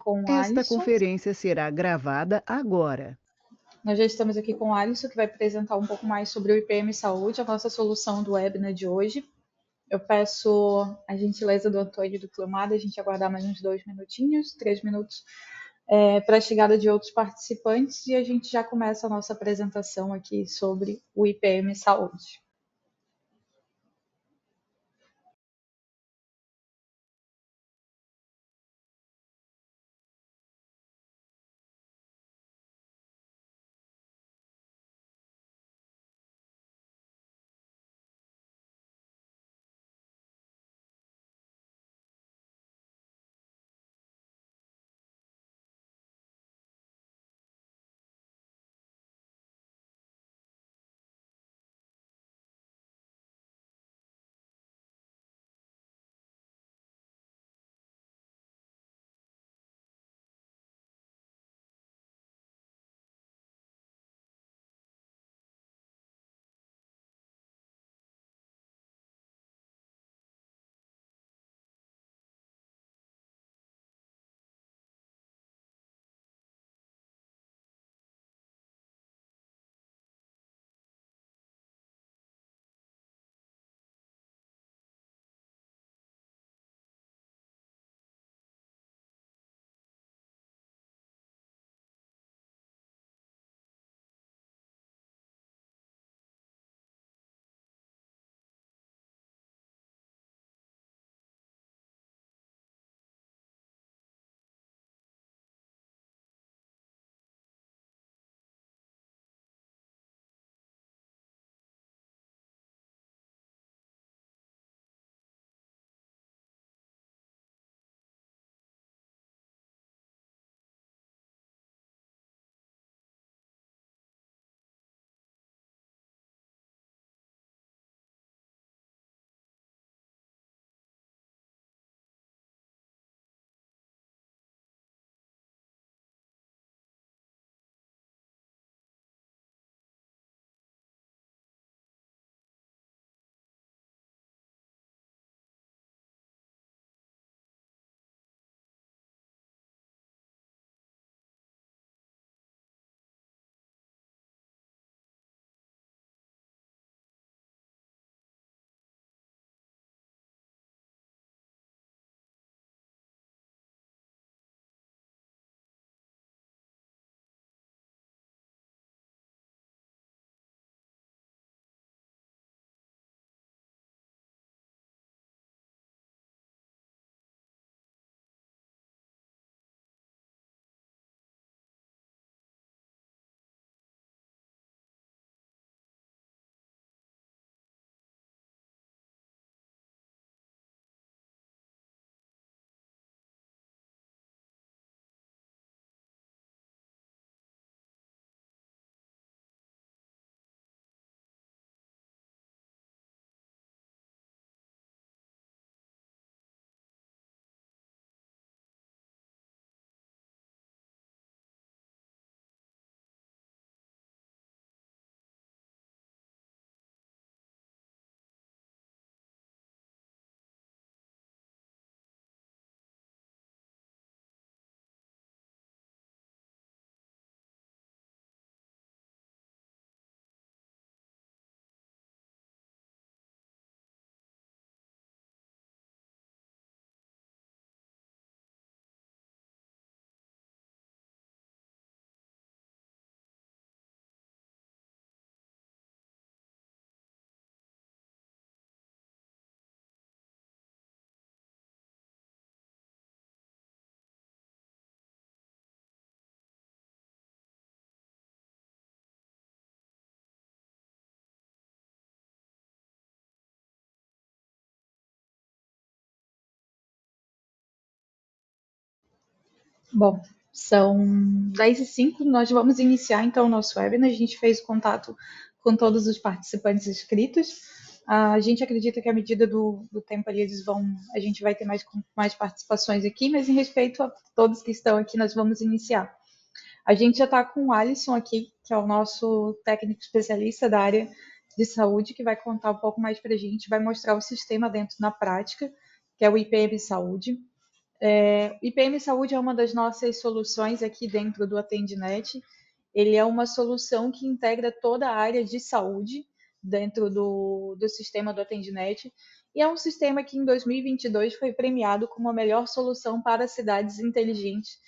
Com o Esta Alisson. conferência será gravada agora. Nós já estamos aqui com o Alisson, que vai apresentar um pouco mais sobre o IPM Saúde, a nossa solução do webinar de hoje. Eu peço a gentileza do Antônio e do Cleomar, a gente aguardar mais uns 2 minutinhos, 3 minutos, para a chegada de outros participantes e a gente já começa a nossa apresentação aqui sobre o IPM Saúde. Bom, são 10h05, nós vamos iniciar então o nosso webinar. A gente fez contato com todos os participantes inscritos. A gente acredita que à medida do tempo ali a gente vai ter mais participações aqui, mas em respeito a todos que estão aqui, nós vamos iniciar. A gente já está com o Alisson aqui, que é o nosso técnico especialista da área de saúde, que vai contar um pouco mais para a gente, vai mostrar o sistema dentro na prática, que é o IPM Saúde. IPM Saúde é uma das nossas soluções aqui dentro do AtendeNet. Ele é uma solução que integra toda a área de saúde dentro do sistema do AtendeNet. E é um sistema que em 2022 foi premiado como a melhor solução para cidades inteligentes,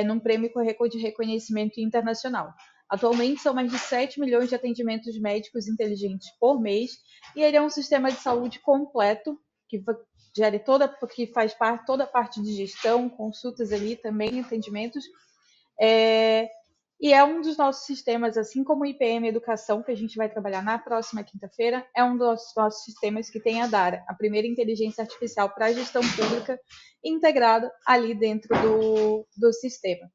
num prêmio com recorde de reconhecimento internacional. Atualmente são mais de 7 milhões de atendimentos médicos inteligentes por mês, e ele é um sistema de saúde completo que gere que faz parte toda a parte de gestão, consultas ali também, atendimentos. É, e é um dos nossos sistemas, assim como o IPM Educação, que a gente vai trabalhar na próxima quinta-feira, é um dos nossos sistemas que tem a DARA, a primeira inteligência artificial para a gestão pública, integrada ali dentro do sistema.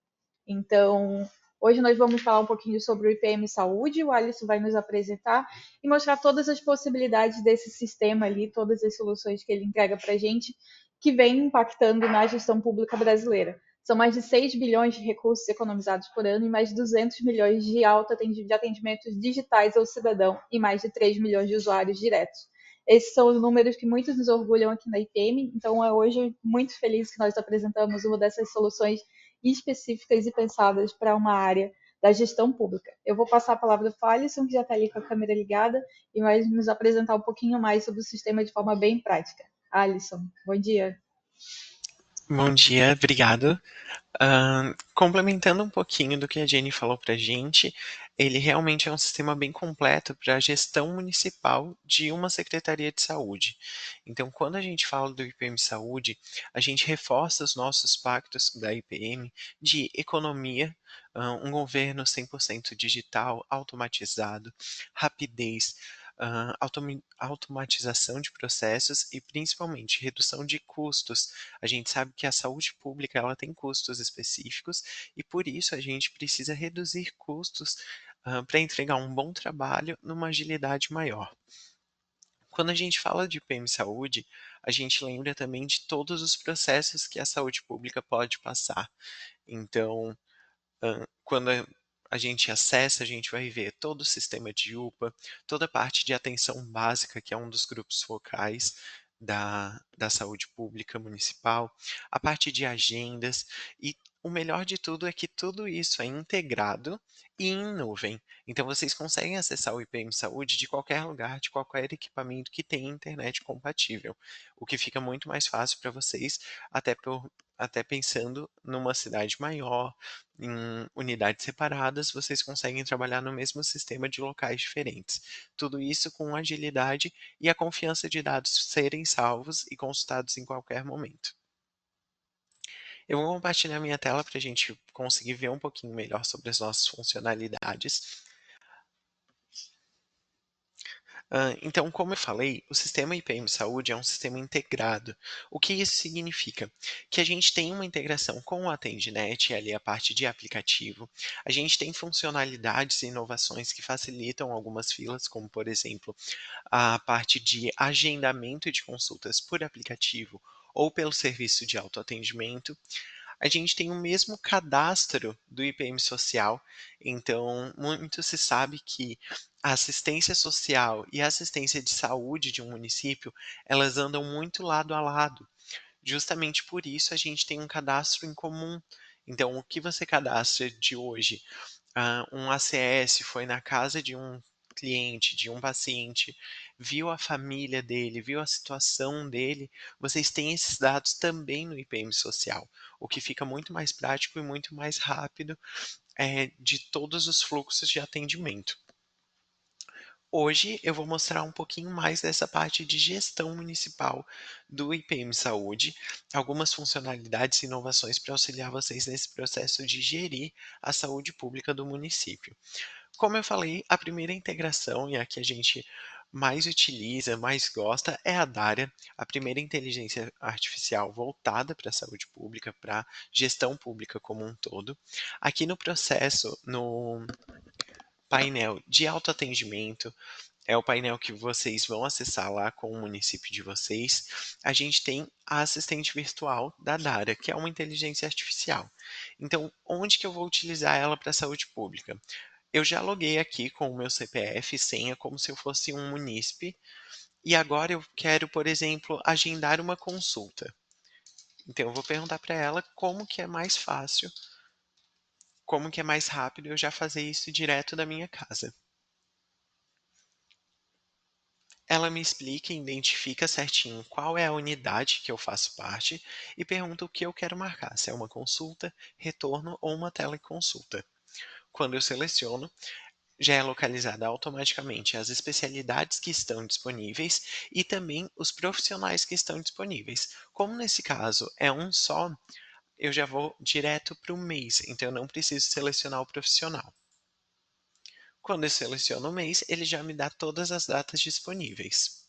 Então, hoje nós vamos falar um pouquinho sobre o IPM Saúde, o Alisson vai nos apresentar e mostrar todas as possibilidades desse sistema ali, todas as soluções que ele entrega para a gente, que vem impactando na gestão pública brasileira. São mais de 6 bilhões de recursos economizados por ano e mais de 200 milhões de atendimentos digitais ao cidadão e mais de 3 milhões de usuários diretos. Esses são os números que muitos nos orgulham aqui na IPM, então é hoje muito feliz que nós apresentamos uma dessas soluções específicas e pensadas para uma área da gestão pública. Eu vou passar a palavra para o Alisson, que já está ali com a câmera ligada, e vai nos apresentar um pouquinho mais sobre o sistema de forma bem prática. Alisson, bom dia. Bom dia, obrigado. Complementando um pouquinho do que a Jenny falou para a gente, ele realmente é um sistema bem completo para a gestão municipal de uma Secretaria de Saúde. Então, quando a gente fala do IPM Saúde, a gente reforça os nossos pactos da IPM de economia, um governo 100% digital, automatizado, rapidez, automatização de processos e principalmente redução de custos. A gente sabe que a saúde pública ela tem custos específicos e por isso a gente precisa reduzir custos para entregar um bom trabalho numa agilidade maior. Quando a gente fala de PM Saúde, a gente lembra também de todos os processos que a saúde pública pode passar. Então, quando a gente acessa, a gente vai ver todo o sistema de UPA, toda a parte de atenção básica, que é um dos grupos focais da saúde pública municipal, a parte de agendas, e o melhor de tudo é que tudo isso é integrado e em nuvem. Então vocês conseguem acessar o IPM Saúde de qualquer lugar, de qualquer equipamento que tenha internet compatível, o que fica muito mais fácil para vocês, até pensando numa cidade maior, em unidades separadas, vocês conseguem trabalhar no mesmo sistema de locais diferentes. Tudo isso com agilidade e a confiança de dados serem salvos e consultados em qualquer momento. Eu vou compartilhar minha tela para a gente conseguir ver um pouquinho melhor sobre as nossas funcionalidades. Então, como eu falei, o sistema IPM Saúde é um sistema integrado. O que isso significa? Que a gente tem uma integração com o AtendeNet, ali a parte de aplicativo. A gente tem funcionalidades e inovações que facilitam algumas filas, como por exemplo, a parte de agendamento de consultas por aplicativo ou pelo serviço de autoatendimento. A gente tem o mesmo cadastro do IPM social, então muito se sabe que a assistência social e a assistência de saúde de um município, elas andam muito lado a lado. Justamente por isso a gente tem um cadastro em comum. Então, o que você cadastra de hoje? Um ACS foi na casa de um cliente, de um paciente, viu a família dele, viu a situação dele, vocês têm esses dados também no IPM social, o que fica muito mais prático e muito mais rápido de todos os fluxos de atendimento. Hoje eu vou mostrar um pouquinho mais dessa parte de gestão municipal do IPM Saúde, algumas funcionalidades e inovações para auxiliar vocês nesse processo de gerir a saúde pública do município. Como eu falei, a primeira integração e a que a gente mais utiliza, mais gosta, é a Daria, a primeira inteligência artificial voltada para a saúde pública, para gestão pública como um todo. Aqui no processo, no painel de autoatendimento, é o painel que vocês vão acessar lá com o município de vocês. A gente tem a assistente virtual da Dara, que é uma inteligência artificial. Então, onde que eu vou utilizar ela para a saúde pública? Eu já loguei aqui com o meu CPF e senha como se eu fosse um munícipe. E agora eu quero, por exemplo, agendar uma consulta. Então eu vou perguntar para ela como que é mais fácil, como que é mais rápido eu já fazer isso direto da minha casa. Ela me explica e identifica certinho qual é a unidade que eu faço parte e pergunta o que eu quero marcar, se é uma consulta, retorno ou uma teleconsulta. Quando eu seleciono, já é localizada automaticamente as especialidades que estão disponíveis e também os profissionais que estão disponíveis. Como nesse caso é um só, eu já vou direto para o mês, então eu não preciso selecionar o profissional. Quando eu seleciono o mês, ele já me dá todas as datas disponíveis.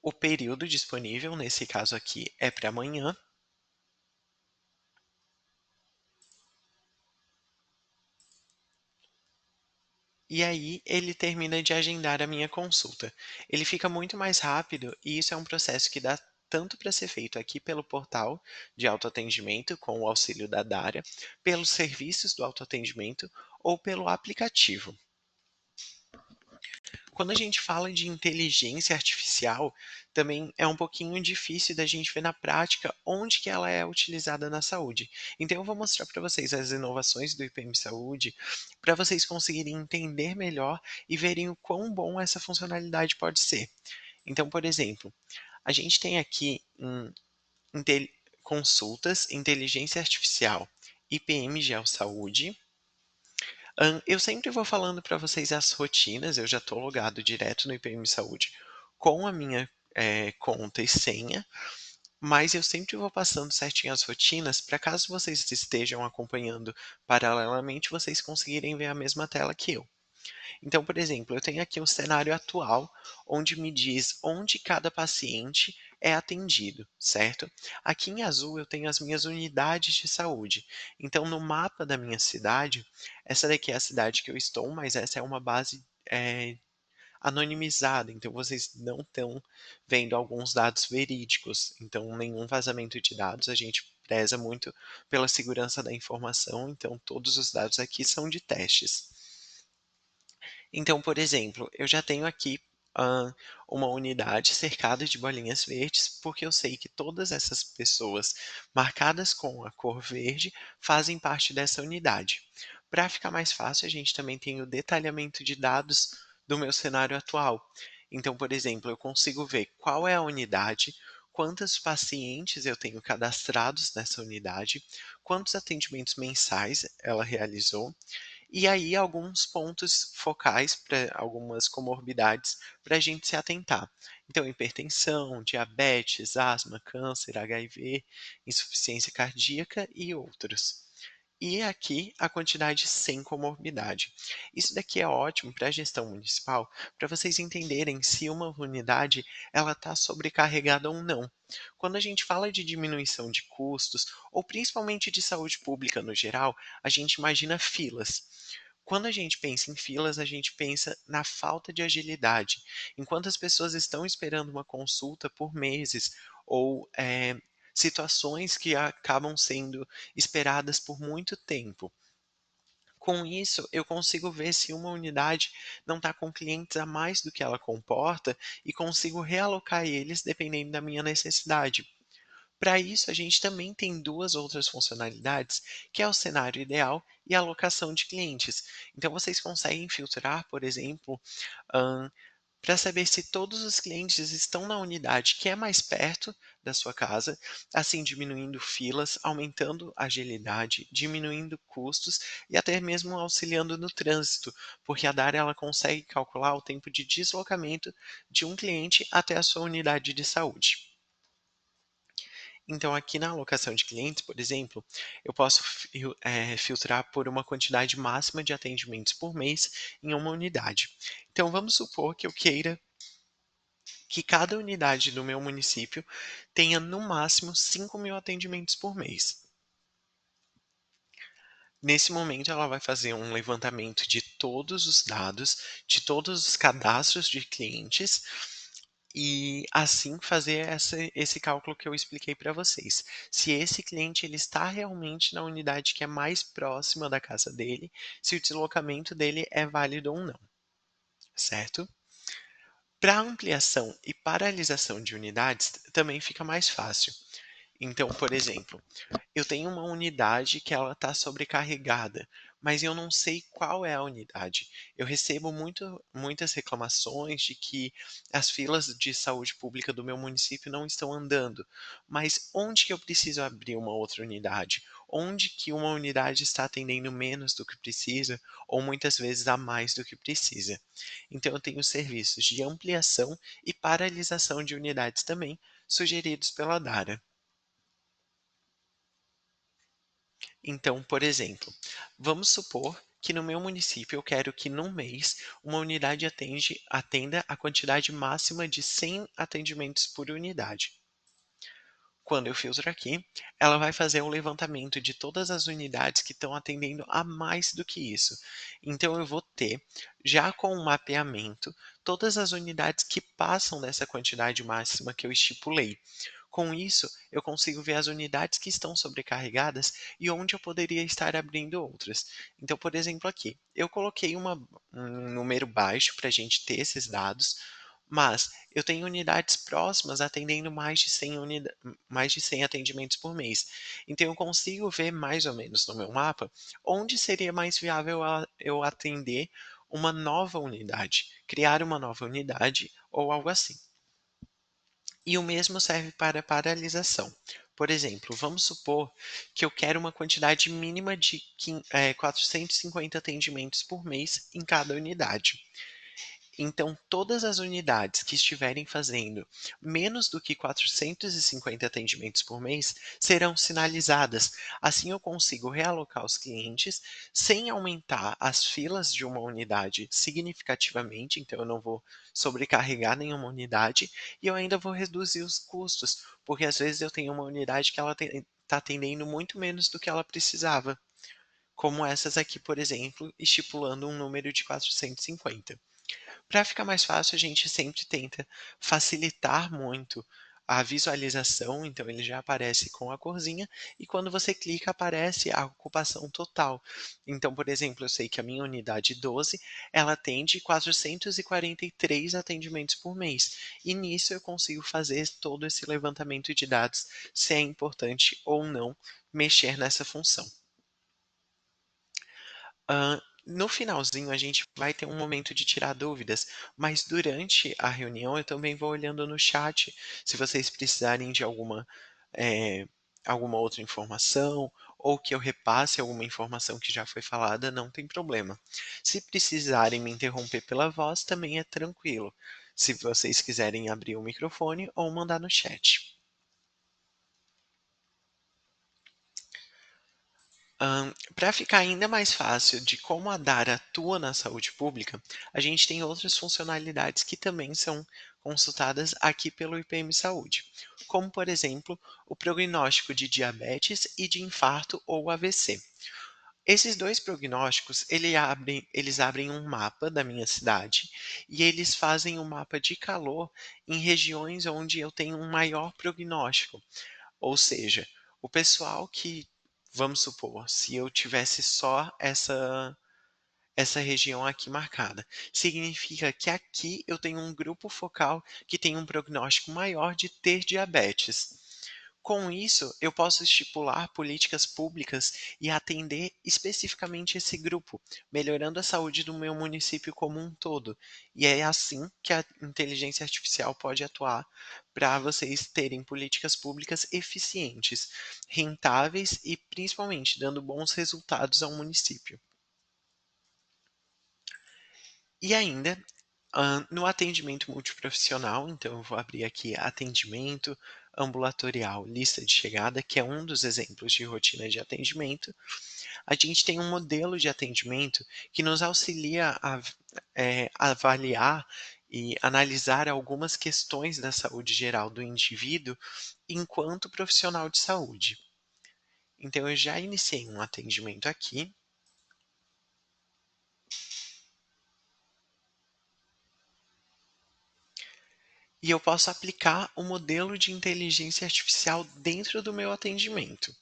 O período disponível, nesse caso aqui, é para amanhã. E aí ele termina de agendar a minha consulta. Ele fica muito mais rápido e isso é um processo que dá tanto para ser feito aqui pelo portal de autoatendimento com o auxílio da Dária, pelos serviços do autoatendimento ou pelo aplicativo. Quando a gente fala de inteligência artificial, também é um pouquinho difícil da gente ver na prática onde que ela é utilizada na saúde. Então eu vou mostrar para vocês as inovações do IPM Saúde, para vocês conseguirem entender melhor e verem o quão bom essa funcionalidade pode ser. Então, por exemplo, a gente tem aqui em consultas, inteligência artificial, IPM Geosaúde. Eu sempre vou falando para vocês as rotinas, eu já estou logado direto no IPM Saúde com a minha conta e senha, mas eu sempre vou passando certinho as rotinas para caso vocês estejam acompanhando paralelamente, vocês conseguirem ver a mesma tela que eu. Então, por exemplo, eu tenho aqui um cenário atual onde me diz onde cada paciente é atendido, certo? Aqui em azul eu tenho as minhas unidades de saúde. Então, no mapa da minha cidade, essa daqui é a cidade que eu estou, mas essa é uma base anonimizada, então vocês não estão vendo alguns dados verídicos. Então, nenhum vazamento de dados, a gente preza muito pela segurança da informação, então todos os dados aqui são de testes. Então, por exemplo, eu já tenho aqui hã, uma unidade cercada de bolinhas verdes, porque eu sei que todas essas pessoas marcadas com a cor verde fazem parte dessa unidade. Para ficar mais fácil, a gente também tem o detalhamento de dados do meu cenário atual. Então, por exemplo, eu consigo ver qual é a unidade, quantos pacientes eu tenho cadastrados nessa unidade, quantos atendimentos mensais ela realizou, e aí alguns pontos focais para algumas comorbidades para a gente se atentar. Então, hipertensão, diabetes, asma, câncer, HIV, insuficiência cardíaca e outros. E aqui a quantidade sem comorbidade. Isso daqui é ótimo para a gestão municipal, para vocês entenderem se uma unidade ela está sobrecarregada ou não. Quando a gente fala de diminuição de custos, ou principalmente de saúde pública no geral, a gente imagina filas. Quando a gente pensa em filas, a gente pensa na falta de agilidade. Enquanto as pessoas estão esperando uma consulta por meses, ou situações que acabam sendo esperadas por muito tempo. Com isso, eu consigo ver se uma unidade não está com clientes a mais do que ela comporta e consigo realocar eles dependendo da minha necessidade. Para isso, a gente também tem duas outras funcionalidades, que é o cenário ideal e a alocação de clientes. Então, vocês conseguem filtrar, por exemplo, para saber se todos os clientes estão na unidade que é mais perto da sua casa, assim diminuindo filas, aumentando a agilidade, diminuindo custos e até mesmo auxiliando no trânsito, porque a Dária ela consegue calcular o tempo de deslocamento de um cliente até a sua unidade de saúde. Então, aqui na alocação de clientes, por exemplo, eu posso filtrar por uma quantidade máxima de atendimentos por mês em uma unidade. Então, vamos supor que eu queira que cada unidade do meu município tenha no máximo 5.000 atendimentos por mês. Nesse momento, ela vai fazer um levantamento de todos os dados, de todos os cadastros de clientes, e assim fazer esse cálculo que eu expliquei para vocês. Se esse cliente ele está realmente na unidade que é mais próxima da casa dele, se o deslocamento dele é válido ou não, certo? Para ampliação e paralisação de unidades, também fica mais fácil. Então, por exemplo, eu tenho uma unidade que ela está sobrecarregada, mas eu não sei qual é a unidade. Eu recebo muitas reclamações de que as filas de saúde pública do meu município não estão andando. Mas onde que eu preciso abrir uma outra unidade? Onde que uma unidade está atendendo menos do que precisa, ou muitas vezes a mais do que precisa? Então eu tenho serviços de ampliação e paralisação de unidades também, sugeridos pela Dara. Então, por exemplo, vamos supor que no meu município eu quero que num mês uma unidade atenda a quantidade máxima de 100 atendimentos por unidade. Quando eu filtro aqui, ela vai fazer um levantamento de todas as unidades que estão atendendo a mais do que isso. Então eu vou ter, já com o mapeamento, todas as unidades que passam dessa quantidade máxima que eu estipulei. Com isso, eu consigo ver as unidades que estão sobrecarregadas e onde eu poderia estar abrindo outras. Então, por exemplo, aqui, eu coloquei um número baixo para a gente ter esses dados, mas eu tenho unidades próximas atendendo mais de 100 atendimentos por mês. Então, eu consigo ver mais ou menos no meu mapa onde seria mais viável eu atender uma nova unidade, criar uma nova unidade ou algo assim. E o mesmo serve para paralisação. Por exemplo, vamos supor que eu quero uma quantidade mínima de 450 atendimentos por mês em cada unidade. Então, todas as unidades que estiverem fazendo menos do que 450 atendimentos por mês serão sinalizadas. Assim, eu consigo realocar os clientes sem aumentar as filas de uma unidade significativamente. Então, eu não vou sobrecarregar nenhuma unidade e eu ainda vou reduzir os custos, porque às vezes eu tenho uma unidade que ela está atendendo muito menos do que ela precisava, como essas aqui, por exemplo, estipulando um número de 450. Para ficar mais fácil, a gente sempre tenta facilitar muito a visualização, então ele já aparece com a corzinha e quando você clica aparece a ocupação total. Então, por exemplo, eu sei que a minha unidade 12, ela atende 443 atendimentos por mês. E nisso eu consigo fazer todo esse levantamento de dados, se é importante ou não mexer nessa função. No finalzinho a gente vai ter um momento de tirar dúvidas, mas durante a reunião eu também vou olhando no chat, se vocês precisarem de eh, alguma outra informação, ou que eu repasse alguma informação que já foi falada, não tem problema. Se precisarem me interromper pela voz, também é tranquilo, se vocês quiserem abrir o microfone ou mandar no chat. Para ficar ainda mais fácil de como a Dara atua na saúde pública, a gente tem outras funcionalidades que também são consultadas aqui pelo IPM Saúde, como, por exemplo, o prognóstico de diabetes e de infarto ou AVC. Esses dois prognósticos, eles abrem um mapa da minha cidade e eles fazem um mapa de calor em regiões onde eu tenho um maior prognóstico. Ou seja, o pessoal que, vamos supor, se eu tivesse só essa região aqui marcada, significa que aqui eu tenho um grupo focal que tem um prognóstico maior de ter diabetes. Com isso, eu posso estipular políticas públicas e atender especificamente esse grupo, melhorando a saúde do meu município como um todo. E é assim que a inteligência artificial pode atuar para vocês terem políticas públicas eficientes, rentáveis e principalmente dando bons resultados ao município. E ainda, no atendimento multiprofissional, então eu vou abrir aqui atendimento ambulatorial, lista de chegada, que é um dos exemplos de rotina de atendimento. A gente tem um modelo de atendimento que nos auxilia a avaliar e analisar algumas questões da saúde geral do indivíduo enquanto profissional de saúde. Então, eu já iniciei um atendimento aqui. E eu posso aplicar o modelo de inteligência artificial dentro do meu atendimento.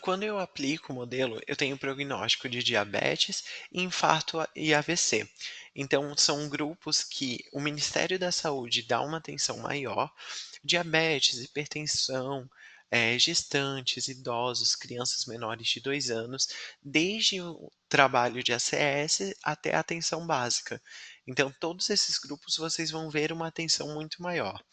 Quando eu aplico o modelo, eu tenho prognóstico de diabetes, infarto e AVC. Então, são grupos que o Ministério da Saúde dá uma atenção maior: diabetes, hipertensão, gestantes, idosos, crianças menores de 2 anos, desde o trabalho de ACS até a atenção básica. Então, todos esses grupos vocês vão ver uma atenção muito maior.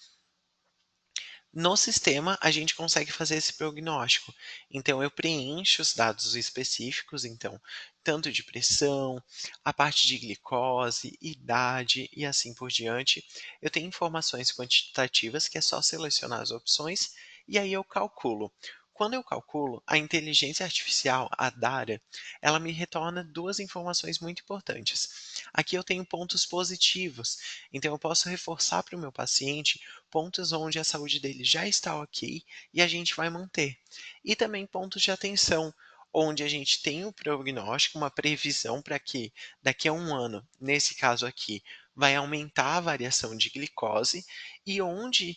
No sistema, a gente consegue fazer esse prognóstico. Então, eu preencho os dados específicos, então, tanto de pressão, a parte de glicose, idade e assim por diante. Eu tenho informações quantitativas, que é só selecionar as opções, e aí eu calculo. Quando eu calculo, a inteligência artificial, a Dara, ela me retorna duas informações muito importantes. Aqui eu tenho pontos positivos, então eu posso reforçar para o meu paciente pontos onde a saúde dele já está ok e a gente vai manter. E também pontos de atenção, onde a gente tem um prognóstico, uma previsão para que daqui a um ano, nesse caso aqui, vai aumentar a variação de glicose e onde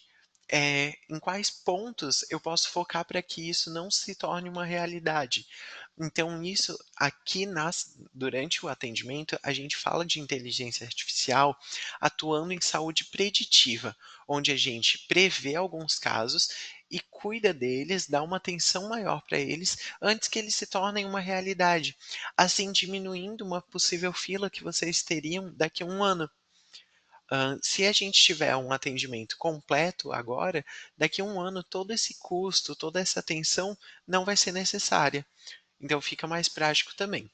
em quais pontos eu posso focar para que isso não se torne uma realidade. Então, isso aqui durante o atendimento, a gente fala de inteligência artificial atuando em saúde preditiva, onde a gente prevê alguns casos e cuida deles, dá uma atenção maior para eles antes que eles se tornem uma realidade, assim diminuindo uma possível fila que vocês teriam daqui a um ano. Se a gente tiver um atendimento completo agora, daqui a um ano todo esse custo, toda essa atenção não vai ser necessária. Então fica mais prático também.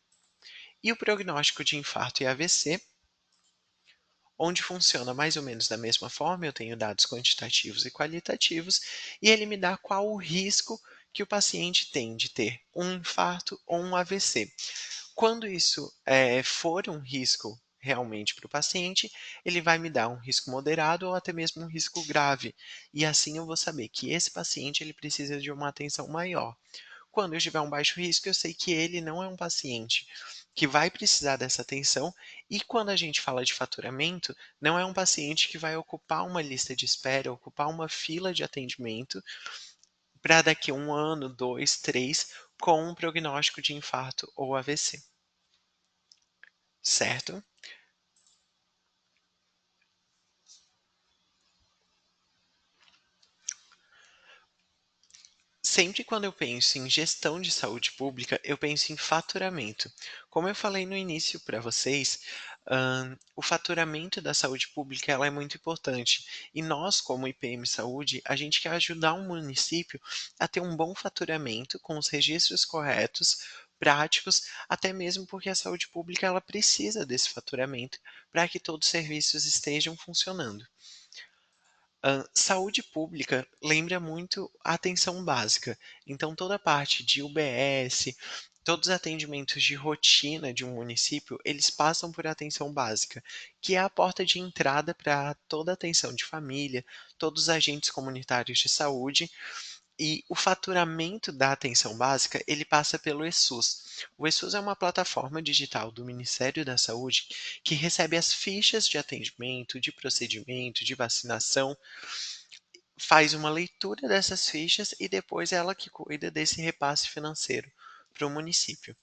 E o prognóstico de infarto e AVC, onde funciona mais ou menos da mesma forma, eu tenho dados quantitativos e qualitativos, e ele me dá qual o risco que o paciente tem de ter um infarto ou um AVC. Quando isso for um risco realmente para o paciente, ele vai me dar um risco moderado ou até mesmo um risco grave. E assim eu vou saber que esse paciente ele precisa de uma atenção maior. Quando eu tiver um baixo risco, eu sei que ele não é um paciente que vai precisar dessa atenção, e quando a gente fala de faturamento, não é um paciente que vai ocupar uma lista de espera, ocupar uma fila de atendimento para daqui a um ano, dois, três, com um prognóstico de infarto ou AVC. Certo? Sempre quando eu penso em gestão de saúde pública, eu penso em faturamento. Como eu falei no início para vocês, o faturamento da saúde pública ela é muito importante. E nós, como IPM Saúde, a gente quer ajudar um município a ter um bom faturamento com os registros corretos, práticos, até mesmo porque a saúde pública ela precisa desse faturamento para que todos os serviços estejam funcionando. Saúde pública lembra muito a atenção básica. Então, toda a parte de UBS, todos os atendimentos de rotina de um município, eles passam por atenção básica, que é a porta de entrada para toda a atenção de família, todos os agentes comunitários de saúde e o faturamento da atenção básica, ele passa pelo ESUS. O ESUS é uma plataforma digital do Ministério da Saúde que recebe as fichas de atendimento, de procedimento, de vacinação, faz uma leitura dessas fichas e depois é ela que cuida desse repasse financeiro para o município.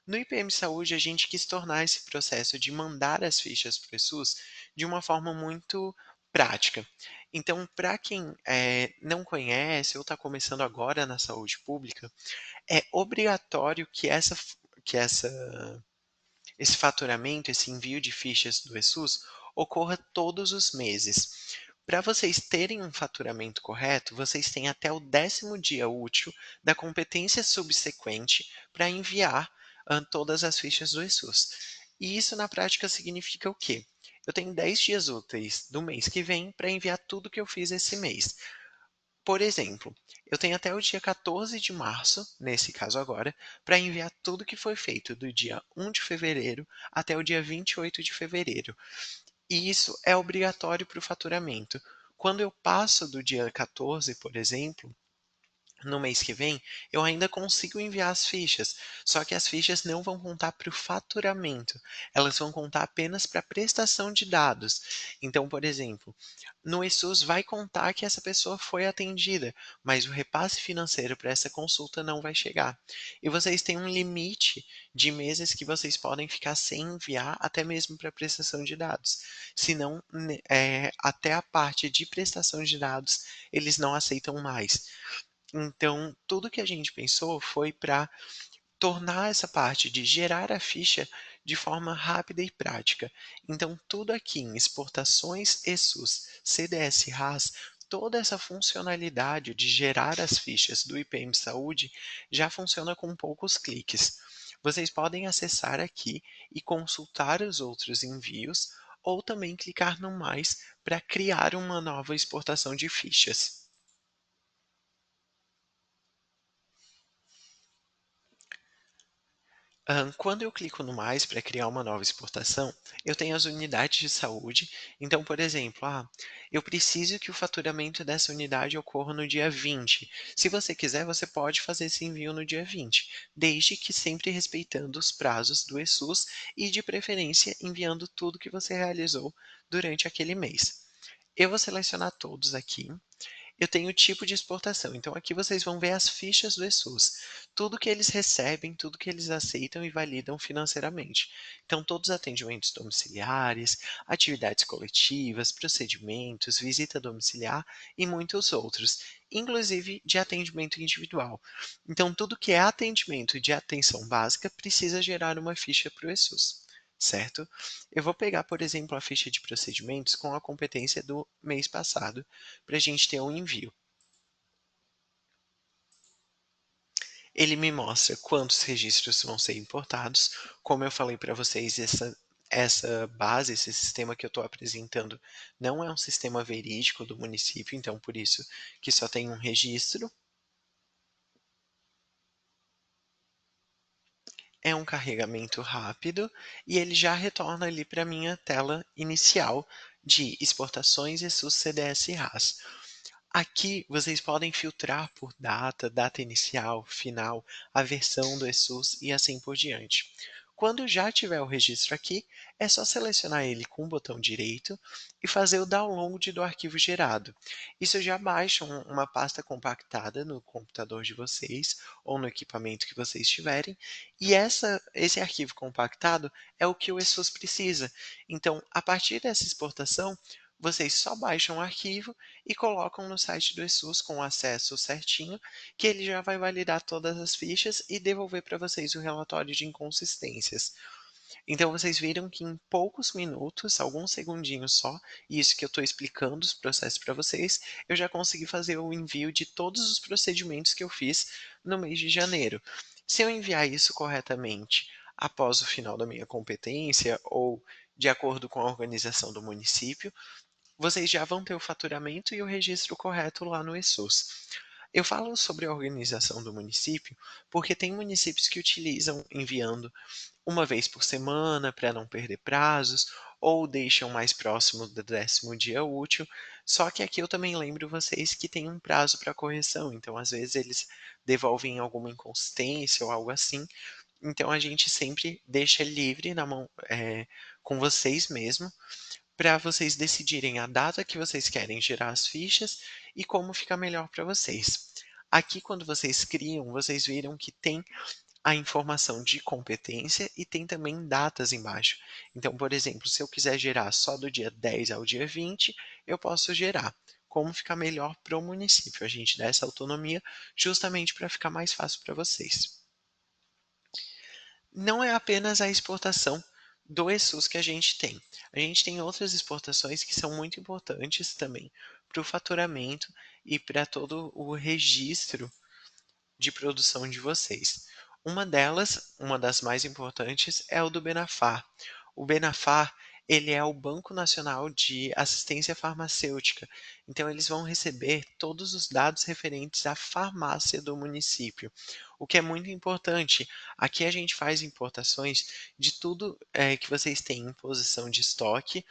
No IPM Saúde, a gente quis tornar esse processo de mandar as fichas para o SUS de uma forma muito prática. Então, para quem não conhece ou está começando agora na saúde pública, é obrigatório que esse faturamento, esse envio de fichas do ESUS ocorra todos os meses. Para vocês terem um faturamento correto, vocês têm até o 10º dia útil da competência subsequente para enviar todas as fichas do ESUS. E isso na prática significa o quê? Eu tenho 10 dias úteis do mês que vem para enviar tudo que eu fiz esse mês. Por exemplo, eu tenho até o dia 14 de março, nesse caso agora, para enviar tudo que foi feito do dia 1 de fevereiro até o dia 28 de fevereiro. E isso é obrigatório para o faturamento. Quando eu passo do dia 14, por exemplo, no mês que vem, eu ainda consigo enviar as fichas, só que as fichas não vão contar para o faturamento, elas vão contar apenas para a prestação de dados. Então, por exemplo, no eSUS vai contar que essa pessoa foi atendida, mas o repasse financeiro para essa consulta não vai chegar. E vocês têm um limite de meses que vocês podem ficar sem enviar, até mesmo para prestação de dados. Senão, até a parte de prestação de dados, eles não aceitam mais. Então, tudo que a gente pensou foi para tornar essa parte de gerar a ficha de forma rápida e prática. Então, tudo aqui em exportações eSUS, CDS RAS, toda essa funcionalidade de gerar as fichas do IPM Saúde já funciona com poucos cliques. Vocês podem acessar aqui e consultar os outros envios, ou também clicar no mais para criar uma nova exportação de fichas. Quando eu clico no mais para criar uma nova exportação, eu tenho as unidades de saúde. Então, por exemplo, eu preciso que o faturamento dessa unidade ocorra no dia 20. Se você quiser, você pode fazer esse envio no dia 20, desde que sempre respeitando os prazos do eSUS e, de preferência, enviando tudo que você realizou durante aquele mês. Eu vou selecionar todos aqui. Eu tenho o tipo de exportação. Então aqui vocês vão ver as fichas do eSUS. Tudo que eles recebem, tudo que eles aceitam e validam financeiramente. Então todos os atendimentos domiciliares, atividades coletivas, procedimentos, visita domiciliar e muitos outros, inclusive de atendimento individual. Então tudo que é atendimento de atenção básica precisa gerar uma ficha para o eSUS. Certo? Eu vou pegar, por exemplo, a ficha de procedimentos com a competência do mês passado, para a gente ter um envio. Ele me mostra quantos registros vão ser importados. Como eu falei para vocês, essa base, esse sistema que eu estou apresentando, não é um sistema verídico do município, então por isso que só tem um registro. É um carregamento rápido e ele já retorna ali para a minha tela inicial de exportações e SUS CDS RAS. Aqui vocês podem filtrar por data, data inicial, final, a versão do eSUS e assim por diante. Quando já tiver o registro aqui, é só selecionar ele com o botão direito e fazer o download do arquivo gerado. Isso já baixa uma pasta compactada no computador de vocês ou no equipamento que vocês tiverem, e esse arquivo compactado é o que o eSUS precisa. Então, a partir dessa exportação, vocês só baixam o arquivo e colocam no site do eSUS com acesso certinho, que ele já vai validar todas as fichas e devolver para vocês o relatório de inconsistências. Então vocês viram que em poucos minutos, alguns segundinhos só, e isso que eu estou explicando os processos para vocês, eu já consegui fazer o envio de todos os procedimentos que eu fiz no mês de janeiro. Se eu enviar isso corretamente após o final da minha competência ou de acordo com a organização do município, vocês já vão ter o faturamento e o registro correto lá no eSUS. Eu falo sobre a organização do município porque tem municípios que utilizam enviando uma vez por semana para não perder prazos, ou deixam mais próximo do 10º dia útil. Só que aqui eu também lembro vocês que tem um prazo para correção, então às vezes eles devolvem alguma inconsistência ou algo assim. Então a gente sempre deixa livre na mão, com vocês mesmo, para vocês decidirem a data que vocês querem gerar as fichas e como fica melhor para vocês. Aqui, quando vocês criam, vocês viram que tem a informação de competência e tem também datas embaixo. Então, por exemplo, se eu quiser gerar só do dia 10 ao dia 20, eu posso gerar. Como ficar melhor para o município? A gente dá essa autonomia justamente para ficar mais fácil para vocês. Não é apenas a exportação do eSUS que a gente tem. A gente tem outras exportações que são muito importantes também para o faturamento e para todo o registro de produção de vocês. Uma delas, uma das mais importantes, é o do Benafar. O Benafar, ele é o Banco Nacional de Assistência Farmacêutica. Então, eles vão receber todos os dados referentes à farmácia do município, o que é muito importante. Aqui a gente faz importações de tudo que vocês têm em posição de estoque,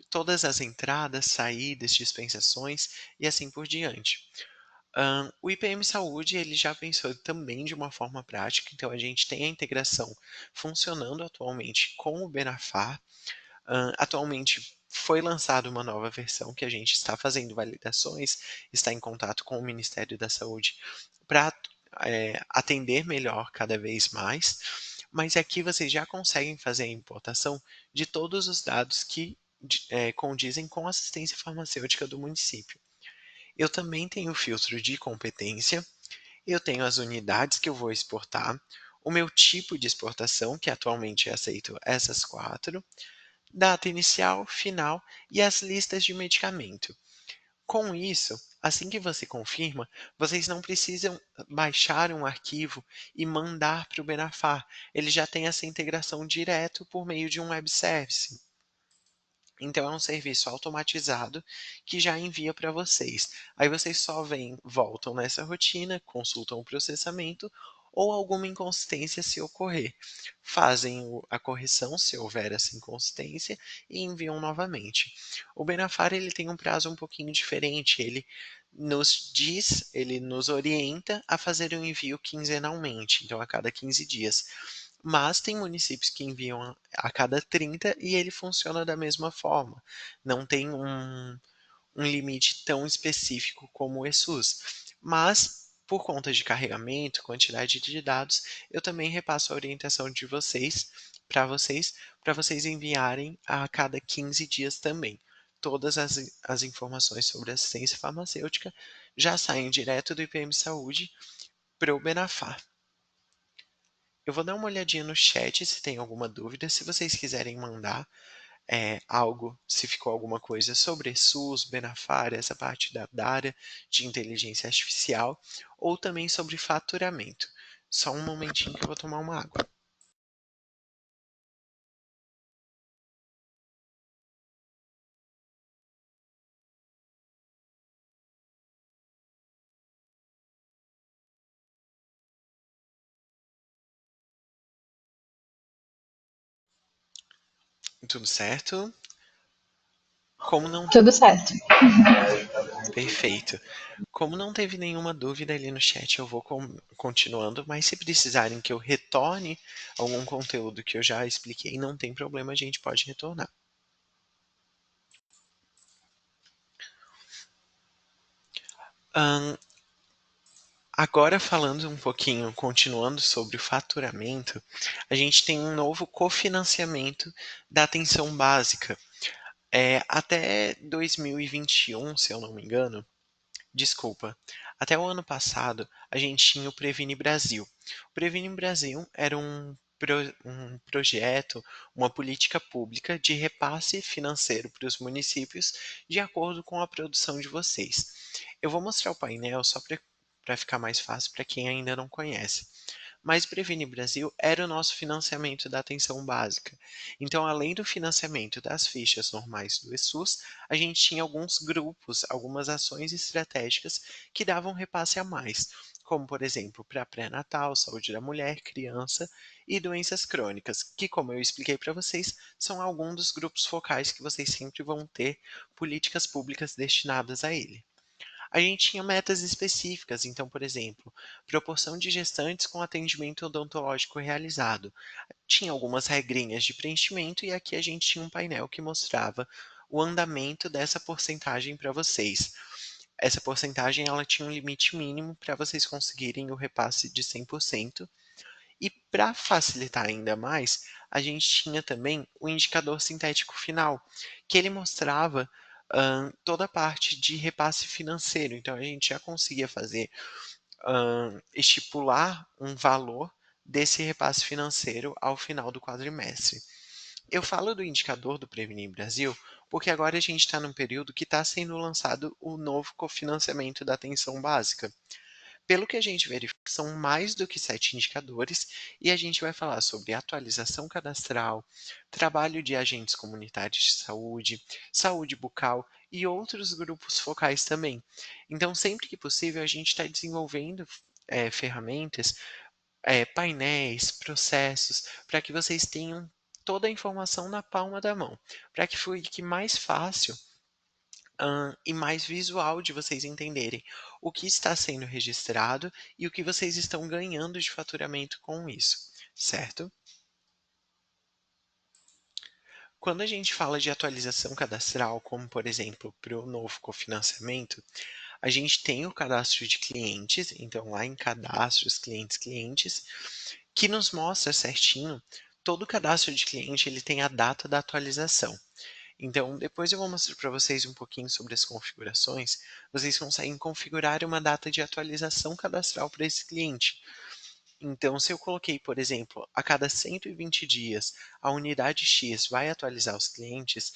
todas as entradas, saídas, dispensações e assim por diante. O IPM Saúde ele já pensou também de uma forma prática, então a gente tem a integração funcionando atualmente com o Benafar. Atualmente foi lançada uma nova versão que a gente está fazendo validações, está em contato com o Ministério da Saúde para atender melhor cada vez mais, mas aqui vocês já conseguem fazer a importação de todos os dados que condizem com a assistência farmacêutica do município. Eu também tenho o filtro de competência, eu tenho as unidades que eu vou exportar, o meu tipo de exportação, que atualmente é aceito essas quatro, data inicial, final e as listas de medicamento. Com isso, assim que você confirma, vocês não precisam baixar um arquivo e mandar para o Benafar. Ele já tem essa integração direto por meio de um web service. Então é um serviço automatizado que já envia para vocês. Aí vocês só vêm, voltam nessa rotina, consultam o processamento ou alguma inconsistência se ocorrer. Fazem a correção se houver essa inconsistência e enviam novamente. O Benafar ele tem um prazo um pouquinho diferente. Ele nos diz, ele nos orienta a fazer o envio quinzenalmente, então a cada 15 dias. Mas tem municípios que enviam a cada 30 e ele funciona da mesma forma. Não tem um limite tão específico como o ESUS. Mas, por conta de carregamento, quantidade de dados, eu também repasso a orientação de vocês, para vocês enviarem a cada 15 dias também. Todas as informações sobre assistência farmacêutica já saem direto do IPM Saúde para o Benafar. Eu vou dar uma olhadinha no chat se tem alguma dúvida. Se vocês quiserem mandar algo, se ficou alguma coisa sobre SUS, Benafar, essa parte da área de inteligência artificial, ou também sobre faturamento. Só um momentinho que eu vou tomar uma água. Tudo certo? Como não. Tudo certo. Perfeito. Como não teve nenhuma dúvida ali no chat, eu vou continuando, mas se precisarem que eu retorne algum conteúdo que eu já expliquei, não tem problema, a gente pode retornar. Ahn, Agora falando um pouquinho, continuando sobre o faturamento, a gente tem um novo cofinanciamento da atenção básica. Até 2021, se eu não me engano, desculpa, até o ano passado, a gente tinha o Previne Brasil. O Previne Brasil era um projeto, uma política pública de repasse financeiro para os municípios de acordo com a produção de vocês. Eu vou mostrar o painel só para ficar mais fácil para quem ainda não conhece. Mas Previne Brasil era o nosso financiamento da atenção básica. Então, além do financiamento das fichas normais do ESUS, a gente tinha alguns grupos, algumas ações estratégicas que davam repasse a mais, como, por exemplo, para pré-natal, saúde da mulher, criança e doenças crônicas, que, como eu expliquei para vocês, são alguns dos grupos focais que vocês sempre vão ter políticas públicas destinadas a ele. A gente tinha metas específicas, então, por exemplo, proporção de gestantes com atendimento odontológico realizado. Tinha algumas regrinhas de preenchimento e aqui a gente tinha um painel que mostrava o andamento dessa porcentagem para vocês. Essa porcentagem ela tinha um limite mínimo para vocês conseguirem o repasse de 100%. E para facilitar ainda mais, a gente tinha também o indicador sintético final, que ele mostrava toda a parte de repasse financeiro. Então a gente já conseguia fazer estipular um valor desse repasse financeiro ao final do quadrimestre. Eu falo do indicador do Prevenir Brasil porque agora a gente está num período que está sendo lançado o novo cofinanciamento da atenção básica. Pelo que a gente verifica, são mais do que 7 indicadores e a gente vai falar sobre atualização cadastral, trabalho de agentes comunitários de saúde, saúde bucal e outros grupos focais também. Então, sempre que possível, a gente está desenvolvendo ferramentas, painéis, processos, para que vocês tenham toda a informação na palma da mão, para que fique mais fácil e mais visual de vocês entenderem o que está sendo registrado e o que vocês estão ganhando de faturamento com isso, certo? Quando a gente fala de atualização cadastral, como por exemplo para o novo cofinanciamento, a gente tem o cadastro de clientes, então lá em cadastros, clientes, que nos mostra certinho, todo o cadastro de cliente ele tem a data da atualização. Então, depois eu vou mostrar para vocês um pouquinho sobre as configurações. Vocês conseguem configurar uma data de atualização cadastral para esse cliente. Então, se eu coloquei, por exemplo, a cada 120 dias, a unidade X vai atualizar os clientes,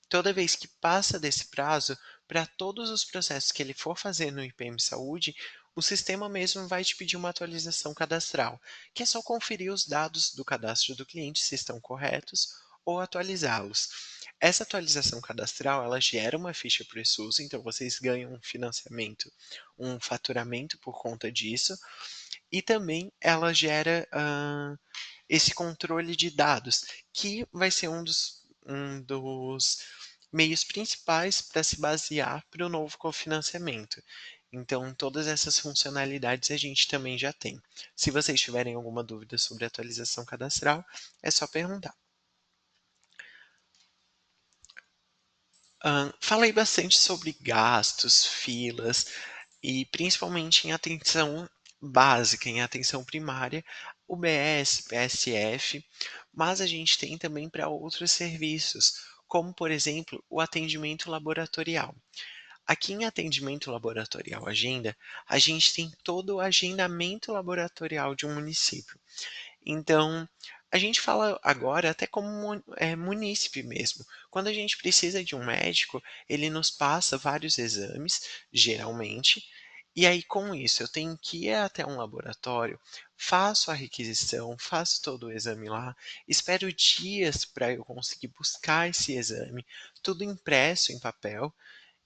toda vez que passa desse prazo, para todos os processos que ele for fazer no IPM Saúde, o sistema mesmo vai te pedir uma atualização cadastral, que é só conferir os dados do cadastro do cliente se estão corretos ou atualizá-los. Essa atualização cadastral, ela gera uma ficha para o SUS, então vocês ganham um financiamento, um faturamento por conta disso, e também ela gera esse controle de dados, que vai ser um dos meios principais para se basear para o novo cofinanciamento. Então, todas essas funcionalidades a gente também já tem. Se vocês tiverem alguma dúvida sobre atualização cadastral, é só perguntar. Falei bastante sobre gastos, filas e principalmente em atenção básica, em atenção primária, UBS, PSF, mas a gente tem também para outros serviços, como por exemplo o atendimento laboratorial. Aqui em atendimento laboratorial agenda, a gente tem todo o agendamento laboratorial de um município. Então, a gente fala agora até como munícipe mesmo. Quando a gente precisa de um médico, ele nos passa vários exames, geralmente, e aí com isso eu tenho que ir até um laboratório, faço a requisição, faço todo o exame lá, espero dias para eu conseguir buscar esse exame, tudo impresso em papel.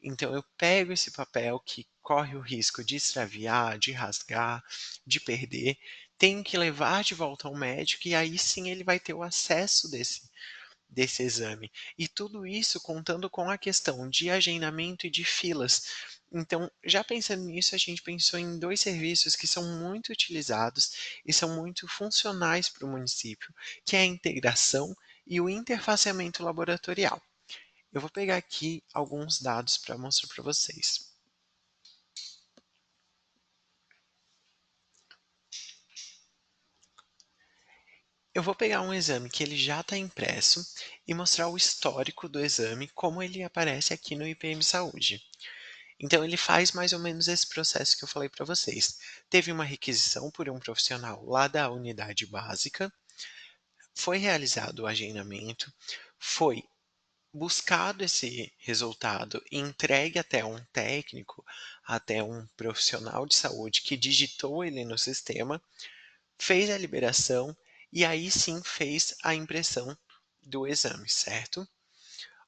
Então eu pego esse papel que corre o risco de extraviar, de rasgar, de perder, tenho que levar de volta ao médico e aí sim ele vai ter o acesso desse exame. E tudo isso contando com a questão de agendamento e de filas. Então, já pensando nisso, a gente pensou em dois serviços que são muito utilizados e são muito funcionais para o município, que é a integração e o interfaceamento laboratorial. Eu vou pegar aqui alguns dados para mostrar para vocês. Eu vou pegar um exame que ele já está impresso e mostrar o histórico do exame, como ele aparece aqui no IPM Saúde. Então ele faz mais ou menos esse processo que eu falei para vocês. Teve uma requisição por um profissional lá da unidade básica, foi realizado o agendamento, foi buscado esse resultado e entregue até um técnico, até um profissional de saúde que digitou ele no sistema, fez a liberação e aí sim fez a impressão do exame, certo?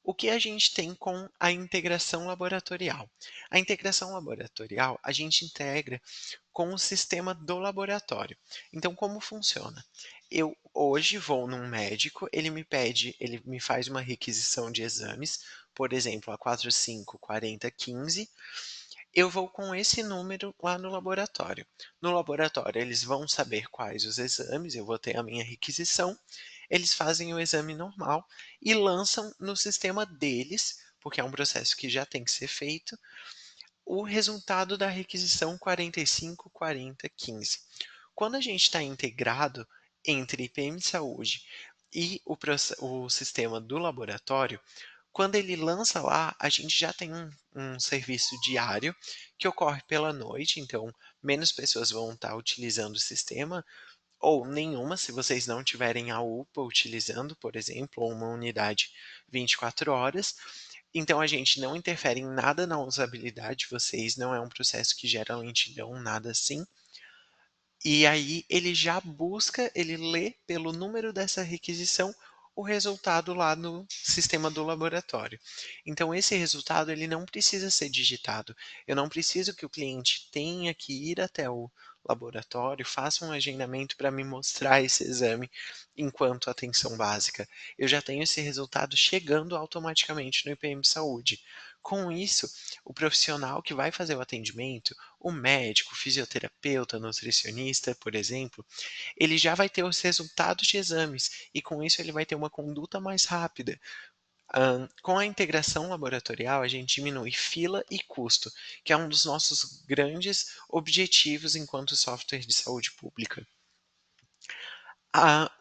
O que a gente tem com a integração laboratorial? A integração laboratorial, a gente integra com o sistema do laboratório. Então, como funciona? Eu hoje vou num médico, ele me faz uma requisição de exames, por exemplo, a 454015. Eu vou com esse número lá no laboratório. No laboratório, eles vão saber quais os exames, eu vou ter a minha requisição, eles fazem o exame normal e lançam no sistema deles, porque é um processo que já tem que ser feito, o resultado da requisição 454015. Quando a gente está integrado entre IPM Saúde e o sistema do laboratório, quando ele lança lá, a gente já tem um serviço diário que ocorre pela noite, então menos pessoas vão estar utilizando o sistema, ou nenhuma, se vocês não tiverem a UPA utilizando, por exemplo, ou uma unidade 24 horas. Então a gente não interfere em nada na usabilidade de vocês, não é um processo que gera lentidão, nada assim. E aí ele já busca, ele lê pelo número dessa requisição o resultado lá no sistema do laboratório. Então esse resultado ele não precisa ser digitado. Eu não preciso que o cliente tenha que ir até o laboratório, faça um agendamento para me mostrar esse exame enquanto atenção básica. Eu já tenho esse resultado chegando automaticamente no IPM Saúde. Com isso, o profissional que vai fazer o atendimento, o médico, o fisioterapeuta, nutricionista, por exemplo, ele já vai ter os resultados de exames e com isso ele vai ter uma conduta mais rápida. Com a integração laboratorial, a gente diminui fila e custo, que é um dos nossos grandes objetivos enquanto software de saúde pública.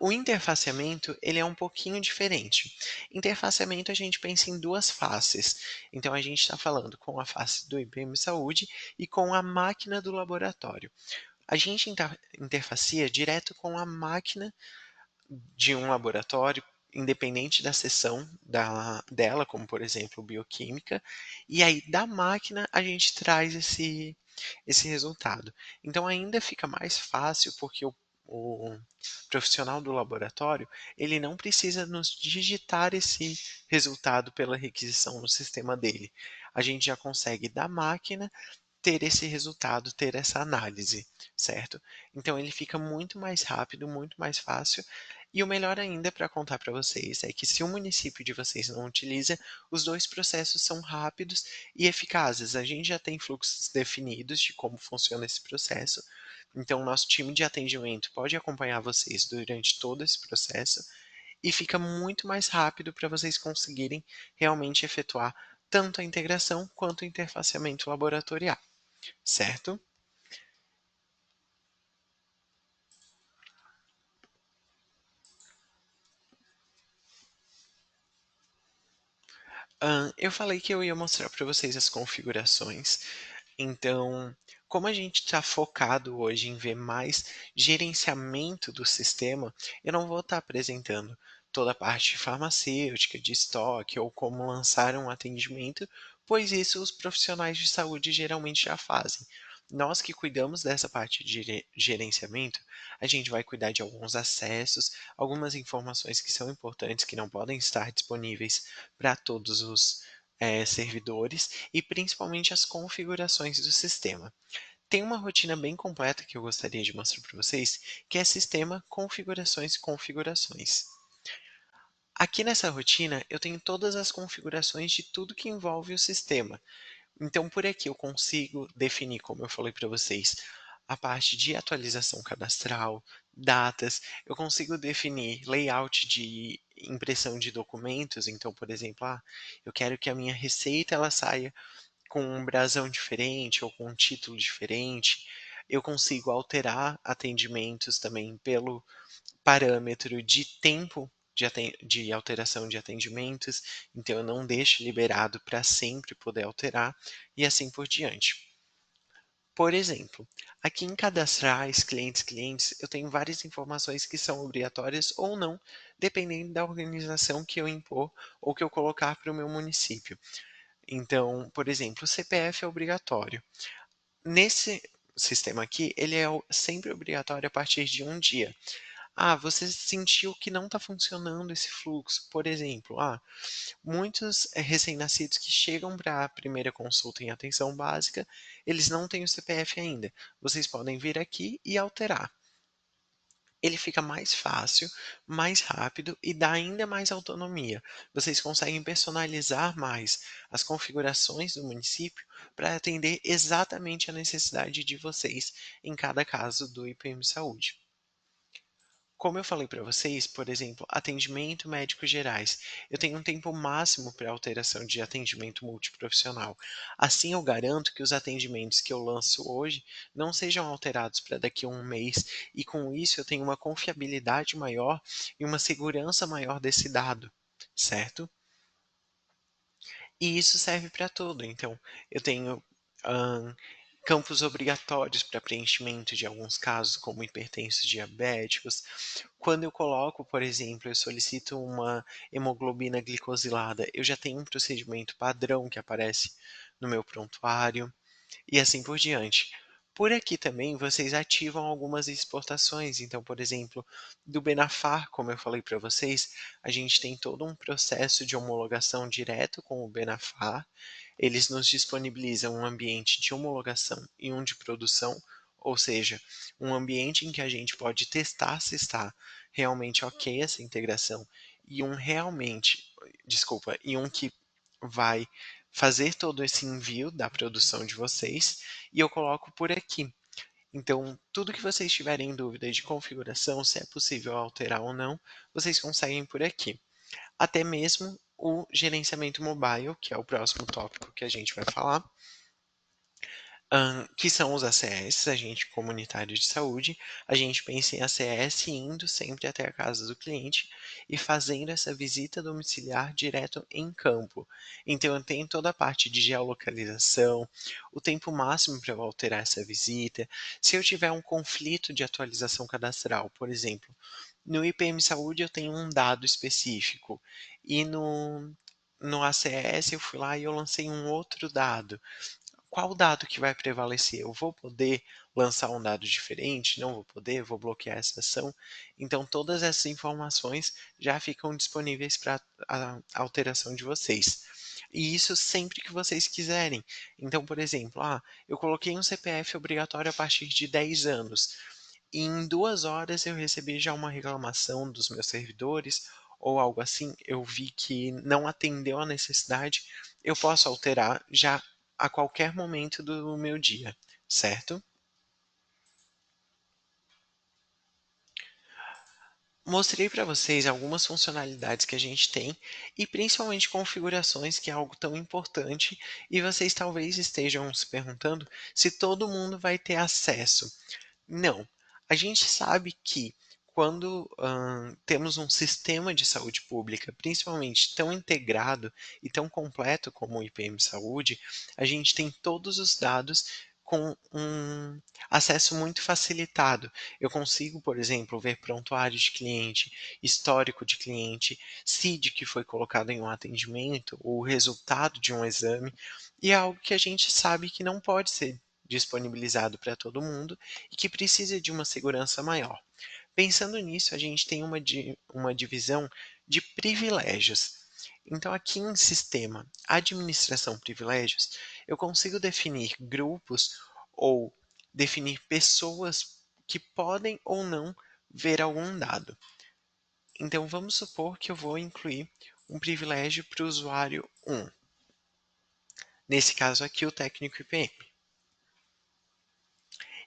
O interfaceamento, ele é um pouquinho diferente. Interfaceamento, a gente pensa em duas faces. Então, a gente está falando com a face do IBM Saúde e com a máquina do laboratório. A gente interfacia direto com a máquina de um laboratório, independente da seção dela, como por exemplo bioquímica, e aí da máquina a gente traz esse resultado. Então ainda fica mais fácil porque o profissional do laboratório ele não precisa nos digitar esse resultado pela requisição no sistema dele. A gente já consegue da máquina ter esse resultado, ter essa análise, certo? Então ele fica muito mais rápido, muito mais fácil. E o melhor ainda para contar para vocês é que se o município de vocês não utiliza, os dois processos são rápidos e eficazes. A gente já tem fluxos definidos de como funciona esse processo. Então, nosso time de atendimento pode acompanhar vocês durante todo esse processo e fica muito mais rápido para vocês conseguirem realmente efetuar tanto a integração quanto o interfaceamento laboratorial, certo? Eu falei que eu ia mostrar para vocês as configurações. Então, como a gente está focado hoje em ver mais gerenciamento do sistema, eu não vou estar apresentando toda a parte farmacêutica, de estoque ou como lançar um atendimento, pois isso os profissionais de saúde geralmente já fazem. Nós que cuidamos dessa parte de gerenciamento, a gente vai cuidar de alguns acessos, algumas informações que são importantes que não podem estar disponíveis para todos os servidores e principalmente as configurações do sistema. Tem uma rotina bem completa que eu gostaria de mostrar para vocês, que é sistema, configurações e configurações. Aqui nessa rotina, eu tenho todas as configurações de tudo que envolve o sistema. Então, por aqui eu consigo definir, como eu falei para vocês, a parte de atualização cadastral, datas, eu consigo definir layout de impressão de documentos. Então, por exemplo, eu quero que a minha receita ela saia com um brasão diferente ou com um título diferente. Eu consigo alterar atendimentos também pelo parâmetro de tempo de alteração de atendimentos, então eu não deixo liberado para sempre poder alterar e assim por diante. Por exemplo, aqui em cadastrais clientes, eu tenho várias informações que são obrigatórias ou não, dependendo da organização que eu impor ou que eu colocar para o meu município. Então, por exemplo, o CPF é obrigatório. Nesse sistema aqui, ele é sempre obrigatório a partir de um dia. Você sentiu que não está funcionando esse fluxo. Por exemplo, muitos recém-nascidos que chegam para a primeira consulta em atenção básica, eles não têm o CPF ainda. Vocês podem vir aqui e alterar. Ele fica mais fácil, mais rápido e dá ainda mais autonomia. Vocês conseguem personalizar mais as configurações do município para atender exatamente a necessidade de vocês em cada caso do IPM Saúde. Como eu falei para vocês, por exemplo, atendimento médico gerais, eu tenho um tempo máximo para alteração de atendimento multiprofissional. Assim, eu garanto que os atendimentos que eu lanço hoje não sejam alterados para daqui a um mês, e com isso eu tenho uma confiabilidade maior e uma segurança maior desse dado, certo? E isso serve para tudo. Então, eu tenho ahn, campos obrigatórios para preenchimento de alguns casos, como hipertensos diabéticos. Quando eu coloco, por exemplo, eu solicito uma hemoglobina glicosilada, eu já tenho um procedimento padrão que aparece no meu prontuário e assim por diante. Por aqui também vocês ativam algumas exportações. Então, por exemplo, do Benafar, como eu falei para vocês, a gente tem todo um processo de homologação direto com o Benafar. Eles nos disponibilizam um ambiente de homologação e um de produção, ou seja, um ambiente em que a gente pode testar se está realmente ok essa integração e um realmente, desculpa, e um que vai fazer todo esse envio da produção de vocês e eu coloco por aqui. Então, tudo que vocês tiverem dúvida de configuração, se é possível alterar ou não, vocês conseguem por aqui. Até mesmo o gerenciamento mobile, que é o próximo tópico que a gente vai falar, que são os ACS, agente comunitário de saúde. A gente pensa em ACS indo sempre até a casa do cliente e fazendo essa visita domiciliar direto em campo. Então, eu tenho toda a parte de geolocalização, o tempo máximo para eu alterar essa visita. Se eu tiver um conflito de atualização cadastral, por exemplo, no IPM Saúde eu tenho um dado específico e no ACS eu fui lá e eu lancei um outro dado. Qual dado que vai prevalecer? Eu vou poder lançar um dado diferente? Não vou poder? Vou bloquear essa ação? Então, todas essas informações já ficam disponíveis para a alteração de vocês. E isso sempre que vocês quiserem. Então, por exemplo, eu coloquei um CPF obrigatório a partir de 10 anos. E em 2 horas eu recebi já uma reclamação dos meus servidores ou algo assim, eu vi que não atendeu a necessidade, eu posso alterar já a qualquer momento do meu dia, certo? Mostrei para vocês algumas funcionalidades que a gente tem e principalmente configurações, que é algo tão importante, e vocês talvez estejam se perguntando se todo mundo vai ter acesso. Não. A gente sabe que quando temos um sistema de saúde pública, principalmente tão integrado e tão completo como o IPM Saúde, a gente tem todos os dados com um acesso muito facilitado. Eu consigo, por exemplo, ver prontuário de cliente, histórico de cliente, CID que foi colocado em um atendimento, o resultado de um exame, e é algo que a gente sabe que não pode ser disponibilizado para todo mundo e que precisa de uma segurança maior. Pensando nisso, a gente tem uma divisão de privilégios. Então, aqui em sistema administração privilégios, eu consigo definir grupos ou definir pessoas que podem ou não ver algum dado. Então, vamos supor que eu vou incluir um privilégio para o usuário 1. Nesse caso aqui, o técnico IPM.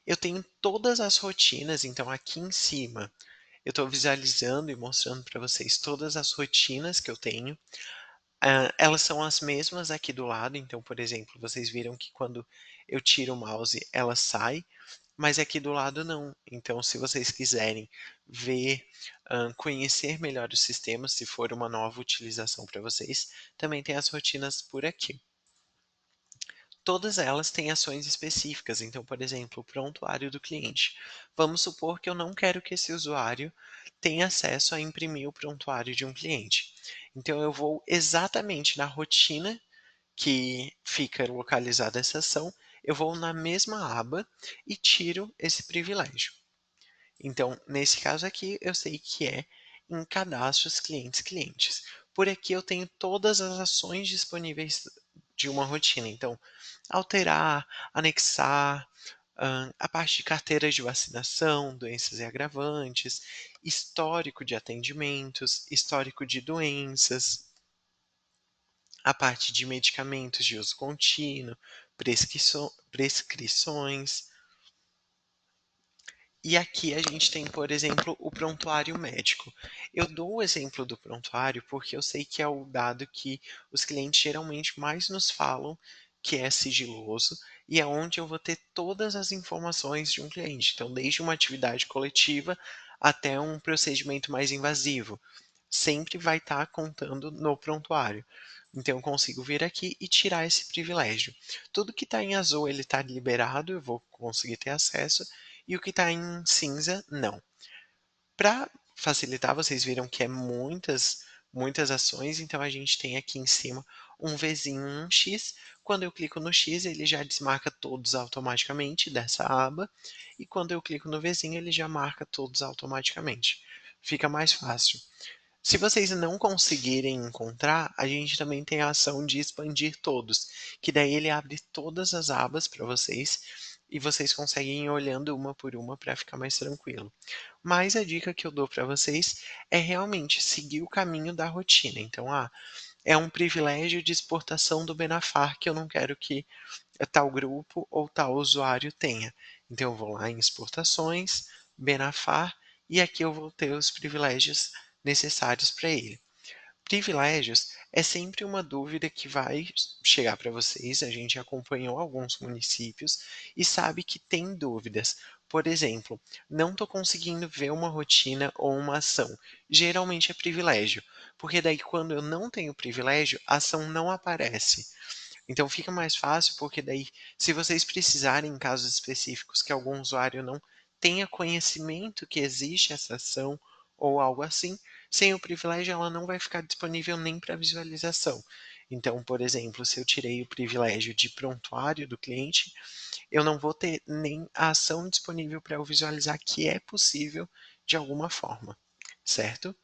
Eu tenho todas as rotinas, então aqui em cima eu estou visualizando e mostrando para vocês todas as rotinas que eu tenho. Elas são as mesmas aqui do lado, então, por exemplo, vocês viram que quando eu tiro o mouse ela sai, mas aqui do lado não. Então, se vocês quiserem ver, conhecer melhor o sistema, se for uma nova utilização para vocês, também tem as rotinas por aqui. Todas elas têm ações específicas, então, por exemplo, o prontuário do cliente. Vamos supor que eu não quero que esse usuário tenha acesso a imprimir o prontuário de um cliente. Então, eu vou exatamente na rotina que fica localizada essa ação, eu vou na mesma aba e tiro esse privilégio. Então, nesse caso aqui, eu sei que é em cadastros clientes. Por aqui eu tenho todas as ações disponíveis de uma rotina. Então, alterar, anexar, a parte de carteiras de vacinação, doenças e agravantes, histórico de atendimentos, histórico de doenças, a parte de medicamentos de uso contínuo, prescrições. E aqui a gente tem, por exemplo, o prontuário médico. Eu dou o exemplo do prontuário porque eu sei que é o dado que os clientes geralmente mais nos falam que é sigiloso e é onde eu vou ter todas as informações de um cliente. Então, desde uma atividade coletiva até um procedimento mais invasivo, sempre vai estar contando no prontuário. Então, eu consigo vir aqui e tirar esse privilégio. Tudo que está em azul ele está liberado, eu vou conseguir ter acesso, e o que está em cinza, não. Para facilitar, vocês viram que é muitas ações, então a gente tem aqui em cima um Vzinho, um X. Quando eu clico no X, ele já desmarca todos automaticamente dessa aba, e quando eu clico no Vzinho, ele já marca todos automaticamente. Fica mais fácil. Se vocês não conseguirem encontrar, a gente também tem a ação de expandir todos, que daí ele abre todas as abas para vocês e vocês conseguem ir olhando uma por uma para ficar mais tranquilo. Mas a dica que eu dou para vocês é realmente seguir o caminho da rotina. Então, é um privilégio de exportação do Benafar que eu não quero que tal grupo ou tal usuário tenha. Então eu vou lá em exportações, Benafar, e aqui eu vou ter os privilégios necessários para ele. Privilégios é sempre uma dúvida que vai chegar para vocês. A gente acompanhou alguns municípios e sabe que tem dúvidas. Por exemplo, não estou conseguindo ver uma rotina ou uma ação. Geralmente é privilégio, porque daí quando eu não tenho privilégio, a ação não aparece. Então fica mais fácil, porque daí, se vocês precisarem em casos específicos que algum usuário não tenha conhecimento que existe essa ação ou algo assim, sem o privilégio ela não vai ficar disponível nem para visualização. Então, por exemplo, se eu tirei o privilégio de prontuário do cliente, eu não vou ter nem a ação disponível para eu visualizar que é possível de alguma forma, certo?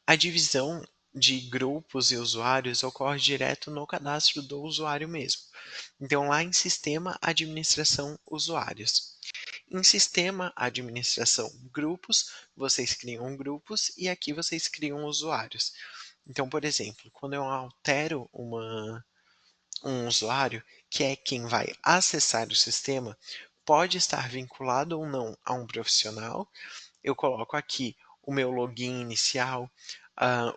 A divisão de grupos e usuários ocorre direto no cadastro do usuário mesmo. Então, lá em Sistema Administração Usuários. Em Sistema Administração Grupos, vocês criam grupos e aqui vocês criam usuários. Então, por exemplo, quando eu altero um usuário, que é quem vai acessar o sistema, pode estar vinculado ou não a um profissional. Eu coloco aqui o meu login inicial,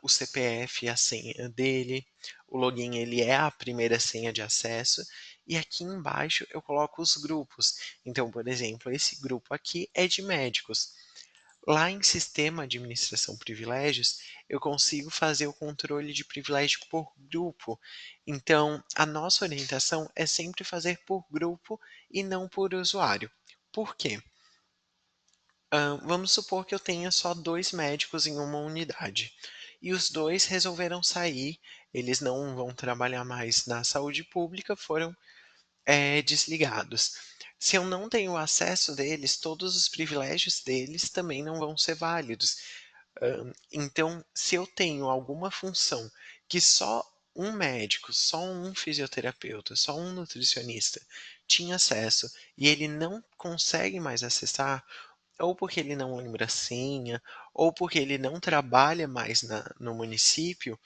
o CPF e a senha dele. O login ele é a primeira senha de acesso. E aqui embaixo eu coloco os grupos. Então, por exemplo, esse grupo aqui é de médicos. Lá em Sistema Administração Privilégios, eu consigo fazer o controle de privilégio por grupo. Então, a nossa orientação é sempre fazer por grupo e não por usuário. Por quê? Vamos supor que eu tenha só 2 médicos em uma unidade. E os 2 resolveram sair, eles não vão trabalhar mais na saúde pública, foram desligados. Se eu não tenho acesso deles, todos os privilégios deles também não vão ser válidos. Então, se eu tenho alguma função que só um médico, só um fisioterapeuta, só um nutricionista tinha acesso e ele não consegue mais acessar, ou porque ele não lembra a senha, ou porque ele não trabalha mais no município,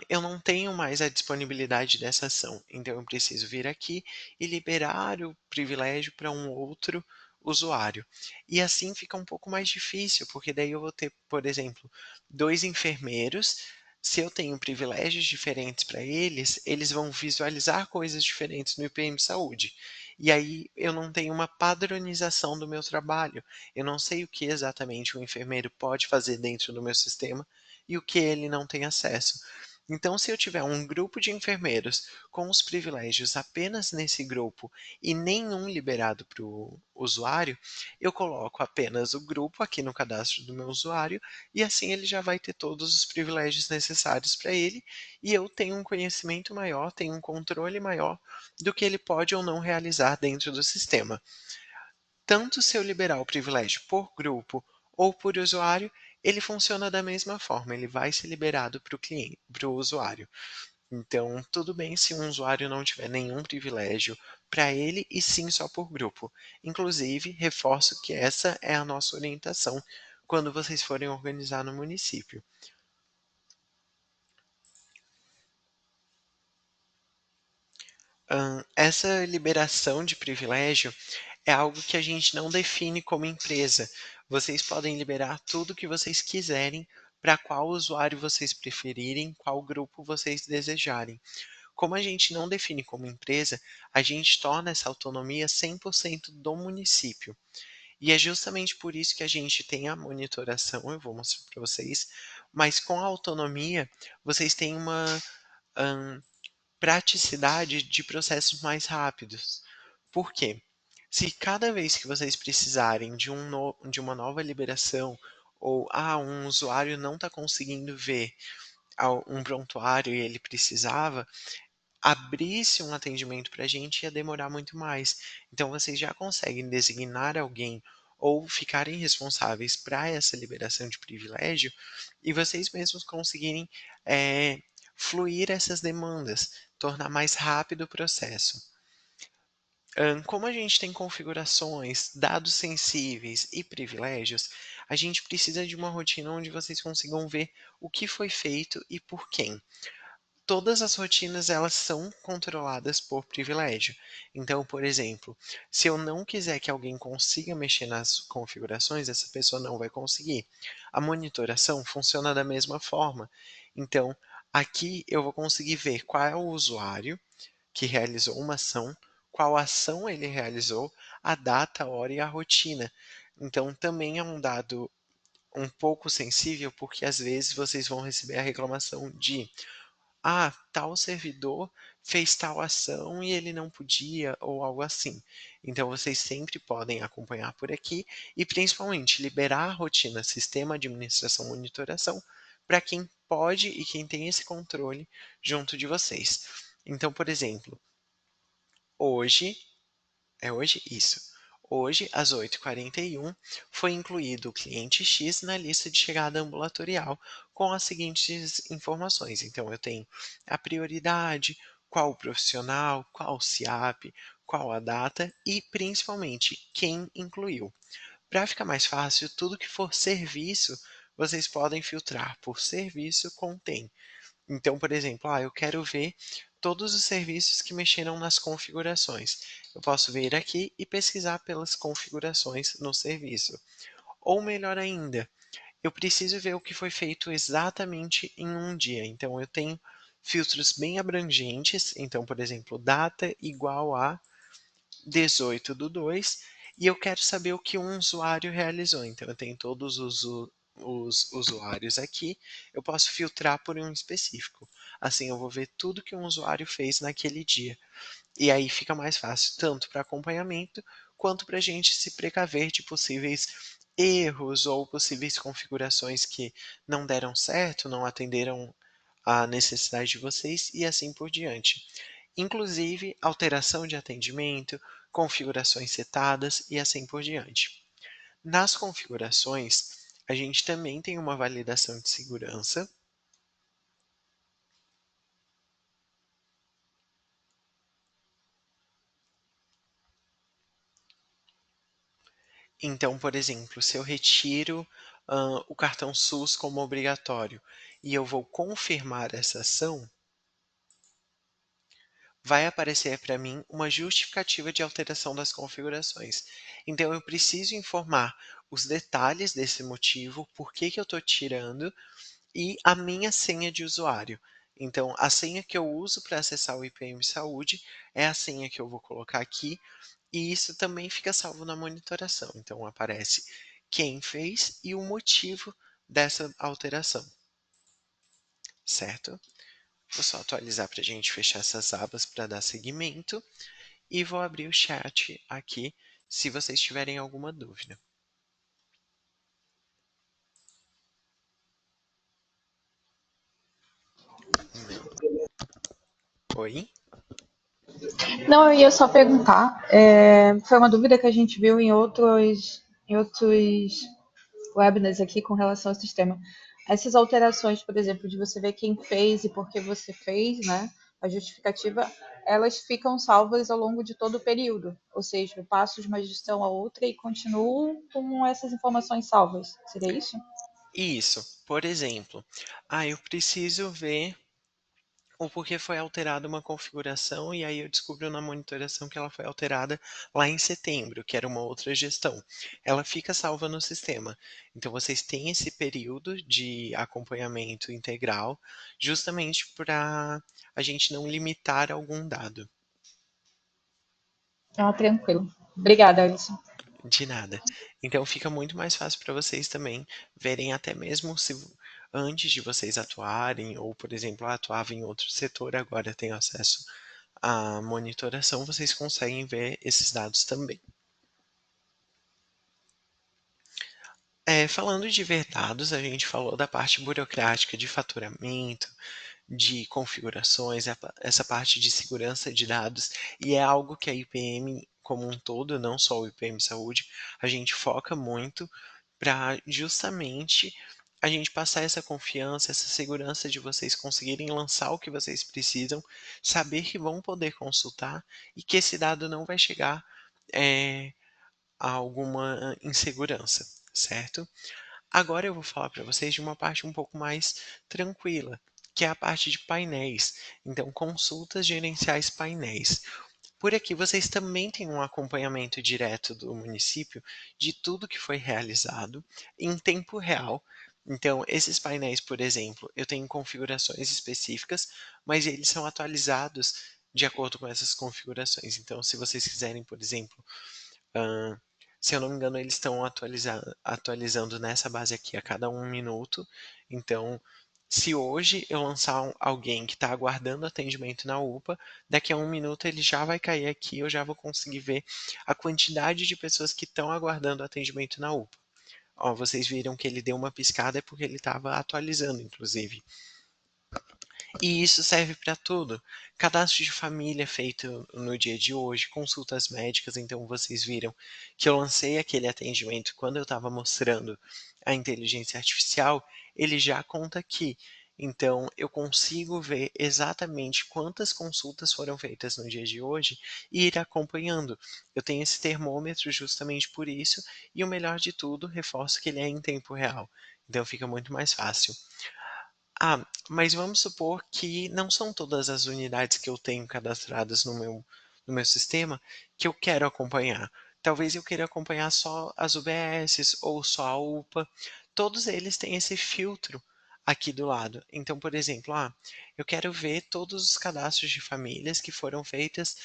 eu não tenho mais a disponibilidade dessa ação. Então eu preciso vir aqui e liberar o privilégio para um outro usuário. E assim fica um pouco mais difícil, porque daí eu vou ter, por exemplo, 2 enfermeiros. Se eu tenho privilégios diferentes para eles, eles vão visualizar coisas diferentes no IPM Saúde. E aí eu não tenho uma padronização do meu trabalho. Eu não sei o que exatamente o enfermeiro pode fazer dentro do meu sistema e o que ele não tem acesso. Então, se eu tiver um grupo de enfermeiros com os privilégios apenas nesse grupo e nenhum liberado para o usuário, eu coloco apenas o grupo aqui no cadastro do meu usuário e assim ele já vai ter todos os privilégios necessários para ele e eu tenho um conhecimento maior, tenho um controle maior do que ele pode ou não realizar dentro do sistema. Tanto se eu liberar o privilégio por grupo ou por usuário, ele funciona da mesma forma, ele vai ser liberado para o cliente, para o usuário. Então, tudo bem se um usuário não tiver nenhum privilégio para ele e sim só por grupo. Inclusive, reforço que essa é a nossa orientação quando vocês forem organizar no município. Essa liberação de privilégio é algo que a gente não define como empresa. Vocês podem liberar tudo que vocês quiserem para qual usuário vocês preferirem, qual grupo vocês desejarem. Como a gente não define como empresa, a gente torna essa autonomia 100% do município. E é justamente por isso que a gente tem a monitoração, eu vou mostrar para vocês, mas com a autonomia, vocês têm uma praticidade de processos mais rápidos. Por quê? Se cada vez que vocês precisarem de uma nova liberação, ou um usuário não está conseguindo ver um prontuário e ele precisava, abrisse um atendimento para a gente ia demorar muito mais. Então vocês já conseguem designar alguém ou ficarem responsáveis para essa liberação de privilégio e vocês mesmos conseguirem fluir essas demandas, tornar mais rápido o processo. Como a gente tem configurações, dados sensíveis e privilégios, a gente precisa de uma rotina onde vocês consigam ver o que foi feito e por quem. Todas as rotinas elas são controladas por privilégio. Então, por exemplo, se eu não quiser que alguém consiga mexer nas configurações, essa pessoa não vai conseguir. A monitoração funciona da mesma forma. Então, aqui eu vou conseguir ver qual é o usuário que realizou uma ação, qual ação ele realizou, a data, a hora e a rotina. Então, também é um dado um pouco sensível, porque às vezes vocês vão receber a reclamação de tal servidor fez tal ação e ele não podia, ou algo assim. Então vocês sempre podem acompanhar por aqui e principalmente liberar a rotina sistema, administração, monitoração para quem pode e quem tem esse controle junto de vocês. Então, por exemplo, hoje é hoje? Isso. Hoje, às 8h41, foi incluído o cliente X na lista de chegada ambulatorial com as seguintes informações. Então, eu tenho a prioridade, qual o profissional, qual o CIAP, qual a data e, principalmente, quem incluiu. Para ficar mais fácil, tudo que for serviço, vocês podem filtrar por serviço contém. Então, por exemplo, eu quero ver todos os serviços que mexeram nas configurações. Eu posso vir aqui e pesquisar pelas configurações no serviço. Ou melhor ainda, eu preciso ver o que foi feito exatamente em um dia. Então, eu tenho filtros bem abrangentes. Então, por exemplo, data igual a 18/2 e eu quero saber o que um usuário realizou. Então, eu tenho todos os usuários aqui, eu posso filtrar por um específico. Assim, eu vou ver tudo que um usuário fez naquele dia. E aí fica mais fácil, tanto para acompanhamento, quanto para a gente se precaver de possíveis erros ou possíveis configurações que não deram certo, não atenderam a necessidade de vocês e assim por diante. Inclusive alteração de atendimento, configurações setadas e assim por diante. Nas configurações, a gente também tem uma validação de segurança. Então, por exemplo, se eu retiro o cartão SUS como obrigatório e eu vou confirmar essa ação, vai aparecer para mim uma justificativa de alteração das configurações. Então, eu preciso informar os detalhes desse motivo, por que que eu estou tirando, e a minha senha de usuário. Então, a senha que eu uso para acessar o IPM Saúde é a senha que eu vou colocar aqui, e isso também fica salvo na monitoração. Então, aparece quem fez e o motivo dessa alteração, certo? Vou só atualizar para a gente fechar essas abas para dar seguimento e vou abrir o chat aqui se vocês tiverem alguma dúvida. Não. Oi? Não, eu ia só perguntar. Foi uma dúvida que a gente viu em outros webinars aqui com relação ao sistema. Essas alterações, por exemplo, de você ver quem fez e por que você fez, né? A justificativa, elas ficam salvas ao longo de todo o período. Ou seja, eu passo de uma gestão a outra e continuo com essas informações salvas. Seria isso? Isso. Por exemplo, eu preciso ver o porquê foi alterada uma configuração e aí eu descubro na monitoração que ela foi alterada lá em setembro, que era uma outra gestão. Ela fica salva no sistema. Então vocês têm esse período de acompanhamento integral, justamente para a gente não limitar algum dado. Tranquilo. Obrigada, Alisson. De nada. Então fica muito mais fácil para vocês também verem até mesmo se antes de vocês atuarem, ou por exemplo, atuava em outro setor, agora tem acesso à monitoração, vocês conseguem ver esses dados também. Falando de ver dados, a gente falou da parte burocrática de faturamento, de configurações, essa parte de segurança de dados, e é algo que a IPM como um todo, não só o IPM Saúde, a gente foca muito para justamente a gente passar essa confiança, essa segurança de vocês conseguirem lançar o que vocês precisam, saber que vão poder consultar e que esse dado não vai chegar a alguma insegurança, certo? Agora eu vou falar para vocês de uma parte um pouco mais tranquila, que é a parte de painéis. Então, consultas gerenciais painéis. Por aqui vocês também têm um acompanhamento direto do município de tudo que foi realizado em tempo real. Então, esses painéis, por exemplo, eu tenho configurações específicas, mas eles são atualizados de acordo com essas configurações. Então, se vocês quiserem, por exemplo, Hã, se eu não me engano, eles estão atualizando nessa base aqui a cada 1 minuto. Então, se hoje eu lançar alguém que está aguardando atendimento na UPA, daqui a 1 minuto ele já vai cair aqui, eu já vou conseguir ver a quantidade de pessoas que estão aguardando atendimento na UPA. Ó, vocês viram que ele deu uma piscada, é porque ele estava atualizando, inclusive. E isso serve para tudo. Cadastro de família feito no dia de hoje, consultas médicas, então vocês viram que eu lancei aquele atendimento quando eu estava mostrando a inteligência artificial, ele já conta aqui. Então eu consigo ver exatamente quantas consultas foram feitas no dia de hoje e ir acompanhando. Eu tenho esse termômetro justamente por isso, e o melhor de tudo, reforço que ele é em tempo real. Então fica muito mais fácil. Mas vamos supor que não são todas as unidades que eu tenho cadastradas no meu sistema que eu quero acompanhar. Talvez eu queira acompanhar só as UBSs ou só a UPA. Todos eles têm esse filtro aqui do lado. Então, por exemplo, eu quero ver todos os cadastros de famílias que foram feitas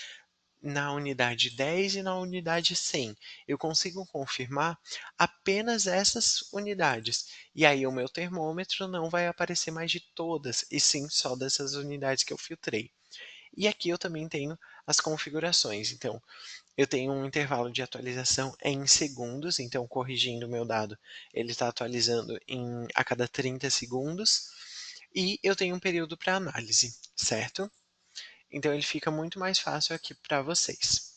na unidade 10 e na unidade 100. Eu consigo confirmar apenas essas unidades. E aí o meu termômetro não vai aparecer mais de todas, e sim só dessas unidades que eu filtrei. E aqui eu também tenho as configurações. Então, eu tenho um intervalo de atualização em segundos, então corrigindo o meu dado, ele está atualizando a cada 30 segundos. E eu tenho um período para análise, certo? Então ele fica muito mais fácil aqui para vocês.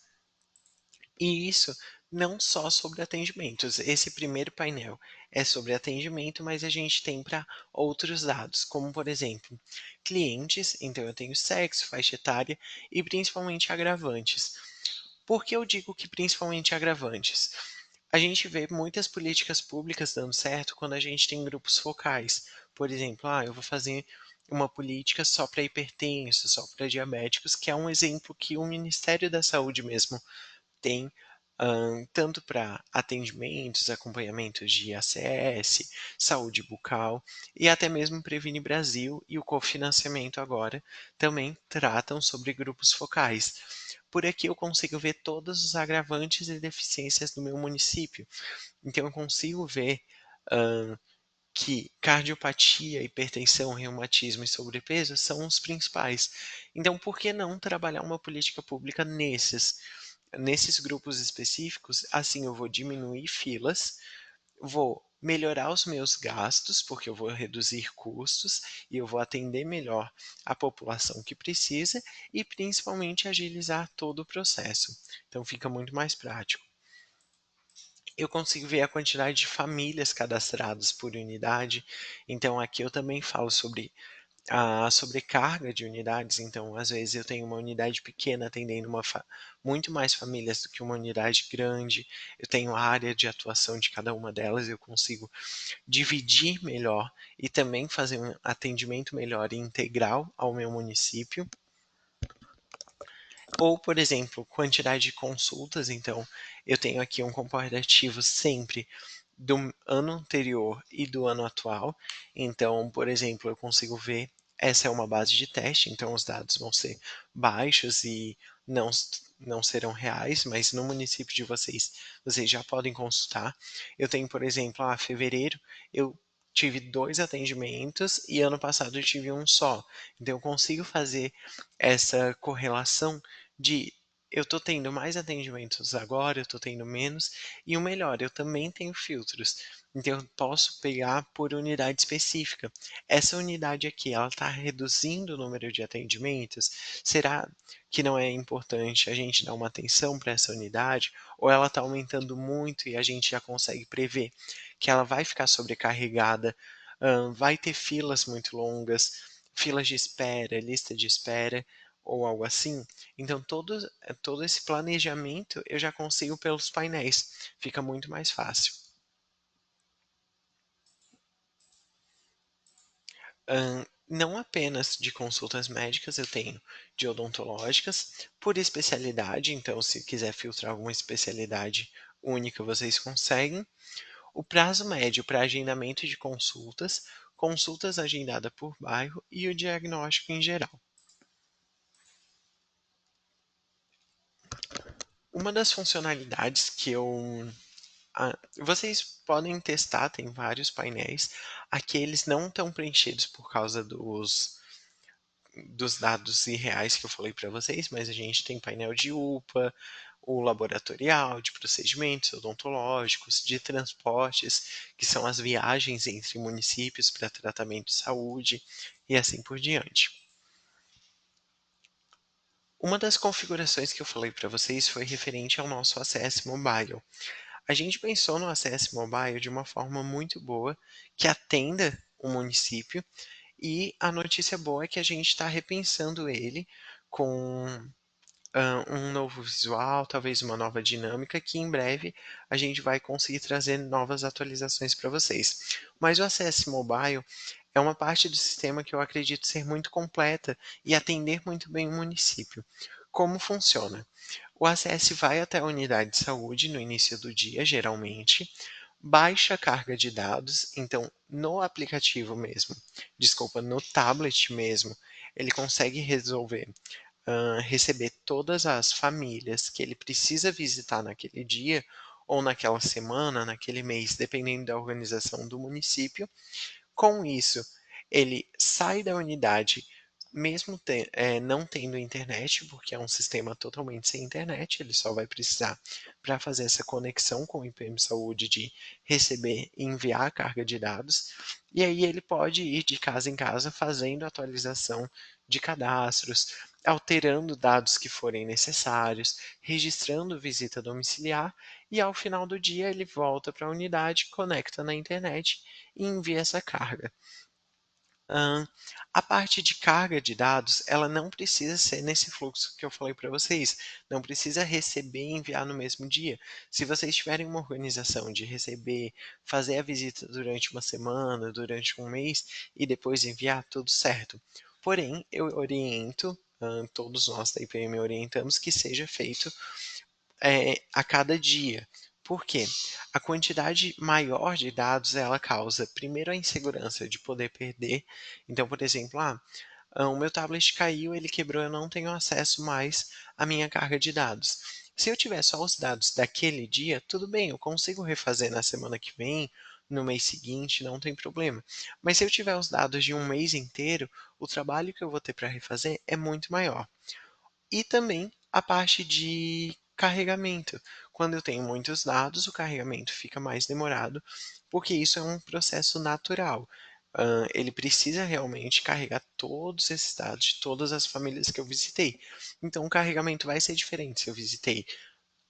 E isso não só sobre atendimentos. Esse primeiro painel é sobre atendimento, mas a gente tem para outros dados, como por exemplo, clientes, então eu tenho sexo, faixa etária e principalmente agravantes. Por que eu digo que principalmente agravantes? A gente vê muitas políticas públicas dando certo quando a gente tem grupos focais. Por exemplo, eu vou fazer uma política só para hipertensos, só para diabéticos, que é um exemplo que o Ministério da Saúde mesmo tem, tanto para atendimentos, acompanhamentos de ACS, saúde bucal e até mesmo Previne Brasil e o cofinanciamento agora também tratam sobre grupos focais. Por aqui eu consigo ver todos os agravantes e deficiências do meu município. Então eu consigo ver que cardiopatia, hipertensão, reumatismo e sobrepeso são os principais. Então, por que não trabalhar uma política pública nesses grupos específicos? Assim, eu vou diminuir filas, vou melhorar os meus gastos, porque eu vou reduzir custos e eu vou atender melhor a população que precisa e principalmente agilizar todo o processo. Então, fica muito mais prático. Eu consigo ver a quantidade de famílias cadastradas por unidade. Então, aqui eu também falo sobre a sobrecarga de unidades. Então, às vezes, eu tenho uma unidade pequena atendendo muito mais famílias do que uma unidade grande. Eu tenho a área de atuação de cada uma delas, eu consigo dividir melhor e também fazer um atendimento melhor e integral ao meu município. Ou, por exemplo, quantidade de consultas. Então, eu tenho aqui um comparativo sempre do ano anterior e do ano atual. Então, por exemplo, eu consigo ver, essa é uma base de teste, então os dados vão ser baixos e não, não serão reais, mas no município de vocês já podem consultar. Eu tenho, por exemplo, fevereiro, eu tive 2 atendimentos e ano passado eu tive um só. Então, eu consigo fazer essa correlação de eu estou tendo mais atendimentos agora, eu estou tendo menos, e o melhor, eu também tenho filtros. Então eu posso pegar por unidade específica. Essa unidade aqui, ela está reduzindo o número de atendimentos? Será que não é importante a gente dar uma atenção para essa unidade? Ou ela está aumentando muito e a gente já consegue prever que ela vai ficar sobrecarregada, vai ter filas muito longas, filas de espera, lista de espera ou algo assim? Então, todo esse planejamento eu já consigo pelos painéis, fica muito mais fácil. Não apenas de consultas médicas, eu tenho de odontológicas, por especialidade, então se quiser filtrar alguma especialidade única, vocês conseguem. O prazo médio para agendamento de consultas, consultas agendadas por bairro e o diagnóstico em geral. Uma das funcionalidades que vocês podem testar, tem vários painéis. Aqui eles não estão preenchidos por causa dos dados irreais que eu falei para vocês, mas a gente tem painel de UPA, o laboratorial, de procedimentos odontológicos, de transportes, que são as viagens entre municípios para tratamento de saúde e assim por diante. Uma das configurações que eu falei para vocês foi referente ao nosso ACS Mobile. A gente pensou no ACS Mobile de uma forma muito boa, que atenda o município, e a notícia boa é que a gente está repensando ele com um novo visual, talvez uma nova dinâmica, que em breve a gente vai conseguir trazer novas atualizações para vocês. Mas o ACS Mobile é uma parte do sistema que eu acredito ser muito completa e atender muito bem o município. Como funciona? O ACS vai até a unidade de saúde no início do dia, geralmente, baixa a carga de dados, então no aplicativo mesmo, desculpa, no tablet mesmo, ele consegue resolver receber todas as famílias que ele precisa visitar naquele dia, ou naquela semana, naquele mês, dependendo da organização do município. Com isso, ele sai da unidade, mesmo não tendo internet, porque é um sistema totalmente sem internet, ele só vai precisar para fazer essa conexão com o IPM Saúde de receber e enviar a carga de dados, e aí ele pode ir de casa em casa fazendo atualização de cadastros, alterando dados que forem necessários, registrando visita domiciliar, e ao final do dia ele volta para a unidade, conecta na internet e envia essa carga. Ahn, a parte de carga de dados, ela não precisa ser nesse fluxo que eu falei para vocês. Não precisa receber e enviar no mesmo dia. Se vocês tiverem uma organização de receber, fazer a visita durante uma semana, durante um mês e depois enviar, tudo certo. Porém, eu oriento, todos nós da IPM orientamos que seja feito a cada dia. Por quê? A quantidade maior de dados ela causa, primeiro, a insegurança de poder perder. Então, por exemplo, o meu tablet caiu, ele quebrou, eu não tenho acesso mais à minha carga de dados. Se eu tiver só os dados daquele dia, tudo bem, eu consigo refazer na semana que vem, no mês seguinte, não tem problema. Mas se eu tiver os dados de um mês inteiro, o trabalho que eu vou ter para refazer é muito maior. E também a parte de carregamento. Quando eu tenho muitos dados, o carregamento fica mais demorado, porque isso é um processo natural. Ele precisa realmente carregar todos esses dados de todas as famílias que eu visitei. Então, o carregamento vai ser diferente se eu visitei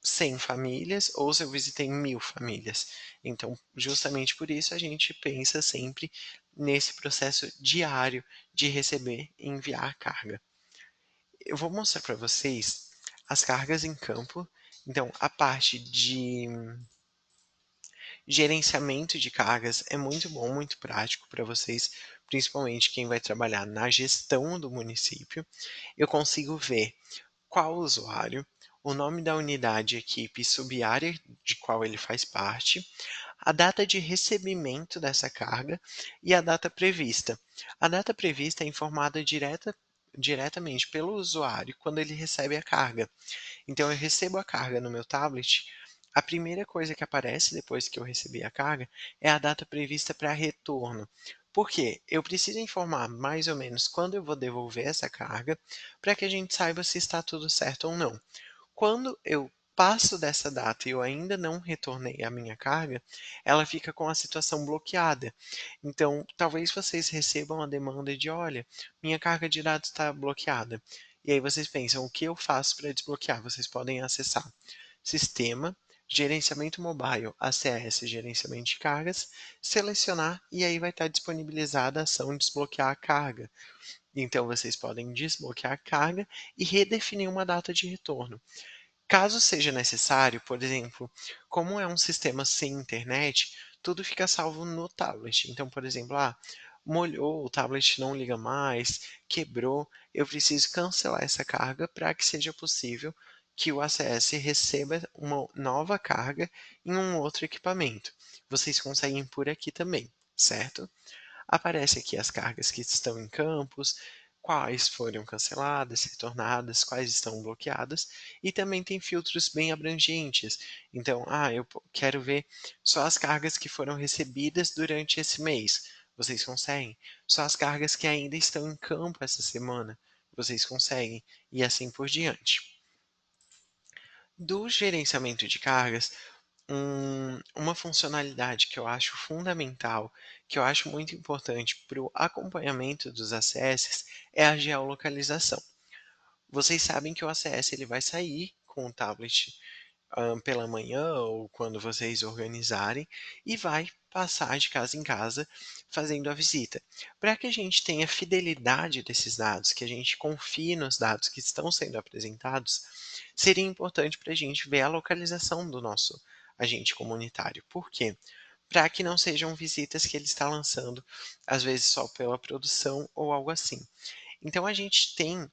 100 famílias ou se eu visitei 1000 famílias. Então, justamente por isso, a gente pensa sempre nesse processo diário de receber e enviar carga. Eu vou mostrar para vocês as cargas em campo. Então, a parte de gerenciamento de cargas é muito bom, muito prático para vocês, principalmente quem vai trabalhar na gestão do município. Eu consigo ver qual usuário, o nome da unidade, equipe e sub-área de qual ele faz parte, a data de recebimento dessa carga e a data prevista. A data prevista é informada diretamente pelo usuário quando ele recebe a carga. Então eu recebo a carga no meu tablet, a primeira coisa que aparece depois que eu recebi a carga é a data prevista para retorno. Por quê? Eu preciso informar mais ou menos quando eu vou devolver essa carga para que a gente saiba se está tudo certo ou não. Quando eu passo dessa data e eu ainda não retornei a minha carga, ela fica com a situação bloqueada. Então, talvez vocês recebam a demanda de, olha, minha carga de dados está bloqueada. E aí vocês pensam, o que eu faço para desbloquear? Vocês podem acessar Sistema, Gerenciamento Mobile, ACS, Gerenciamento de Cargas, selecionar e aí vai estar disponibilizada a ação desbloquear a carga. Então vocês podem desbloquear a carga e redefinir uma data de retorno. Caso seja necessário, por exemplo, como é um sistema sem internet, tudo fica salvo no tablet. Então, por exemplo, molhou, o tablet não liga mais, quebrou, eu preciso cancelar essa carga para que seja possível que o ACS receba uma nova carga em um outro equipamento. Vocês conseguem por aqui também, certo? Aparece aqui as cargas que estão em campos, quais foram canceladas, retornadas, quais estão bloqueadas, e também tem filtros bem abrangentes. Então, eu quero ver só as cargas que foram recebidas durante esse mês. Vocês conseguem? Só as cargas que ainda estão em campo essa semana. Vocês conseguem? E assim por diante. Do gerenciamento de cargas, uma funcionalidade que eu acho fundamental, que eu acho muito importante para o acompanhamento dos ACS, é a geolocalização. Vocês sabem que o ACS ele vai sair com o tablet pela manhã ou quando vocês organizarem e vai passar de casa em casa fazendo a visita. Para que a gente tenha fidelidade desses dados, que a gente confie nos dados que estão sendo apresentados, seria importante para a gente ver a localização do nosso agente comunitário. Por quê? Para que não sejam visitas que ele está lançando, às vezes só pela produção ou algo assim. Então a gente tem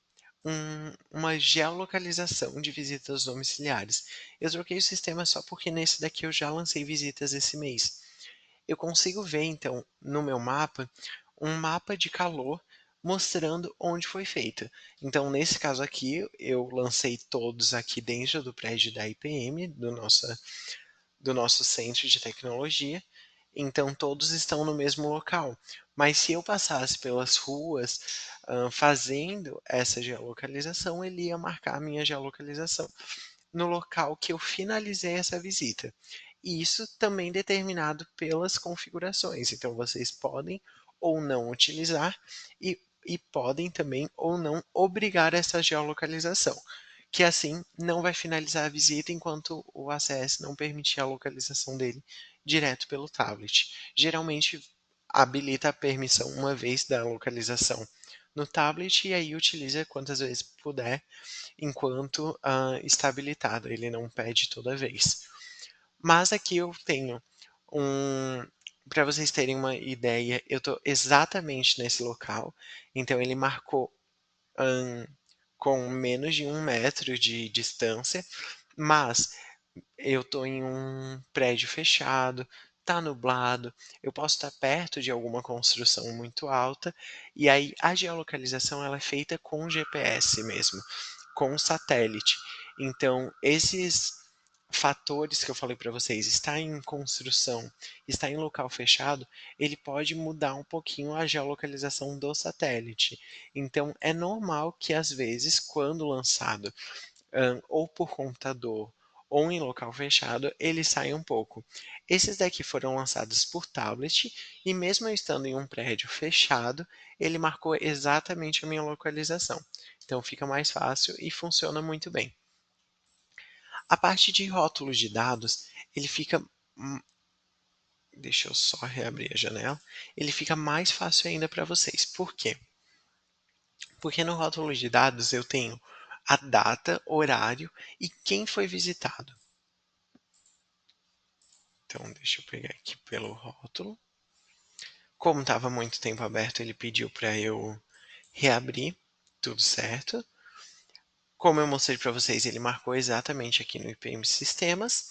uma geolocalização de visitas domiciliares. Eu troquei o sistema só porque nesse daqui eu já lancei visitas esse mês. Eu consigo ver, então, no meu mapa, um mapa de calor mostrando onde foi feita. Então, nesse caso aqui, eu lancei todos aqui dentro do prédio da IPM, do nosso centro de tecnologia, então todos estão no mesmo local. Mas se eu passasse pelas ruas fazendo essa geolocalização, ele ia marcar a minha geolocalização no local que eu finalizei essa visita. E isso também determinado pelas configurações. Então vocês podem ou não utilizar e podem também ou não obrigar essa geolocalização, que assim não vai finalizar a visita enquanto o ACS não permitir a localização dele direto pelo tablet. Geralmente habilita a permissão uma vez da localização no tablet e aí utiliza quantas vezes puder enquanto está habilitado, ele não pede toda vez. Mas aqui eu tenho um. Para vocês terem uma ideia, eu estou exatamente nesse local, então ele marcou com menos de 1 metro de distância, mas eu estou em um prédio fechado, tá nublado, eu posso estar perto de alguma construção muito alta, e aí a geolocalização ela é feita com GPS mesmo, com satélite. Então, esses fatores que eu falei para vocês, está em construção, está em local fechado, ele pode mudar um pouquinho a geolocalização do satélite. Então, é normal que às vezes, quando lançado ou por computador ou em local fechado, ele sai um pouco. Esses daqui foram lançados por tablet e mesmo eu estando em um prédio fechado, ele marcou exatamente a minha localização. Então fica mais fácil e funciona muito bem. A parte de rótulos de dados, ele fica deixa eu só reabrir a janela. Ele fica mais fácil ainda para vocês. Por quê? Porque no rótulo de dados eu tenho a data, horário e quem foi visitado. Então, deixa eu pegar aqui pelo rótulo. Como estava muito tempo aberto, ele pediu para eu reabrir. Tudo certo. Como eu mostrei para vocês, ele marcou exatamente aqui no IPM Sistemas.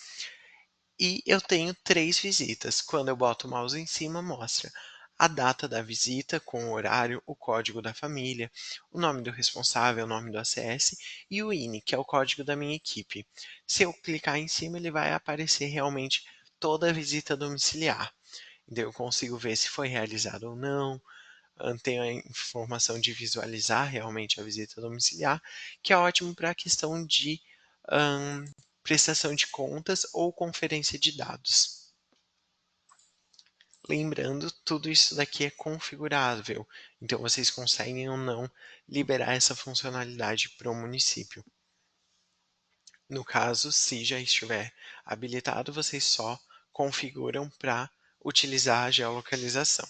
E eu tenho 3 visitas. Quando eu boto o mouse em cima, mostra a data da visita com o horário, o código da família, o nome do responsável, o nome do ACS e o INI, que é o código da minha equipe. Se eu clicar em cima, ele vai aparecer realmente toda a visita domiciliar. Então eu consigo ver se foi realizado ou não, tenho a informação de visualizar realmente a visita domiciliar, que é ótimo para a questão de prestação de contas ou conferência de dados. Lembrando, tudo isso daqui é configurável, então vocês conseguem ou não liberar essa funcionalidade para o município. No caso, se já estiver habilitado, vocês só configuram para utilizar a geolocalização.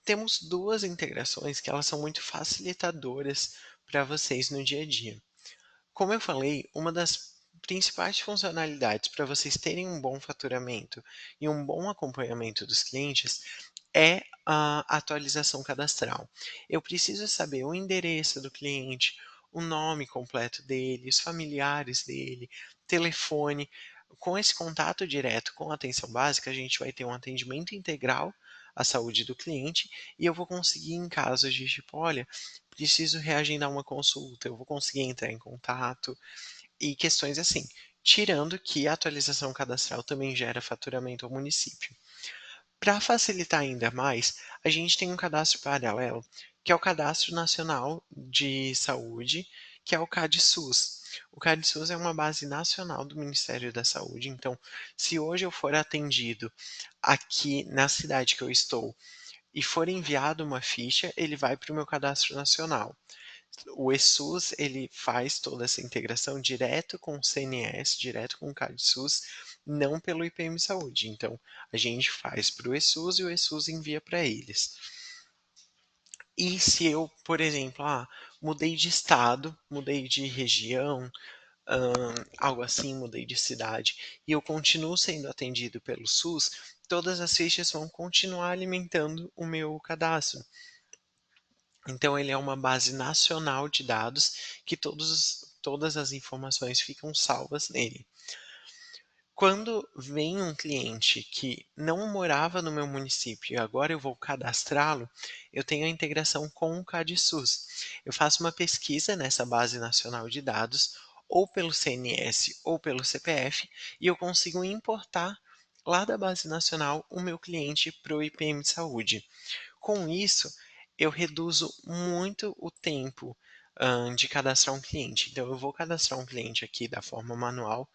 Temos 2 integrações que elas são muito facilitadoras para vocês no dia a dia. Como eu falei, uma das principais funcionalidades para vocês terem um bom faturamento e um bom acompanhamento dos clientes é a atualização cadastral. Eu preciso saber o endereço do cliente, o nome completo dele, os familiares dele, telefone. Com esse contato direto com a atenção básica, a gente vai ter um atendimento integral à saúde do cliente e eu vou conseguir, em casos de tipo, olha, preciso reagendar uma consulta, eu vou conseguir entrar em contato e questões assim. Tirando que a atualização cadastral também gera faturamento ao município. Para facilitar ainda mais, a gente tem um cadastro paralelo, que é o Cadastro Nacional de Saúde, que é o CADSUS. O CADSUS é uma base nacional do Ministério da Saúde, então, se hoje eu for atendido aqui na cidade que eu estou e for enviado uma ficha, ele vai para o meu cadastro nacional. O ESUS, ele faz toda essa integração direto com o CNS, direto com o CADSUS, não pelo IPM Saúde. Então, a gente faz para o ESUS e o ESUS envia para eles. E se eu, por exemplo, mudei de estado, mudei de região, algo assim, mudei de cidade, e eu continuo sendo atendido pelo SUS, todas as fichas vão continuar alimentando o meu cadastro. Então ele é uma base nacional de dados que todas as informações ficam salvas nele. Quando vem um cliente que não morava no meu município e agora eu vou cadastrá-lo, eu tenho a integração com o CadSUS. Eu faço uma pesquisa nessa base nacional de dados, ou pelo CNS ou pelo CPF, e eu consigo importar lá da base nacional o meu cliente para o IPM de saúde. Com isso, eu reduzo muito o tempo de cadastrar um cliente. Então, eu vou cadastrar um cliente aqui da forma manual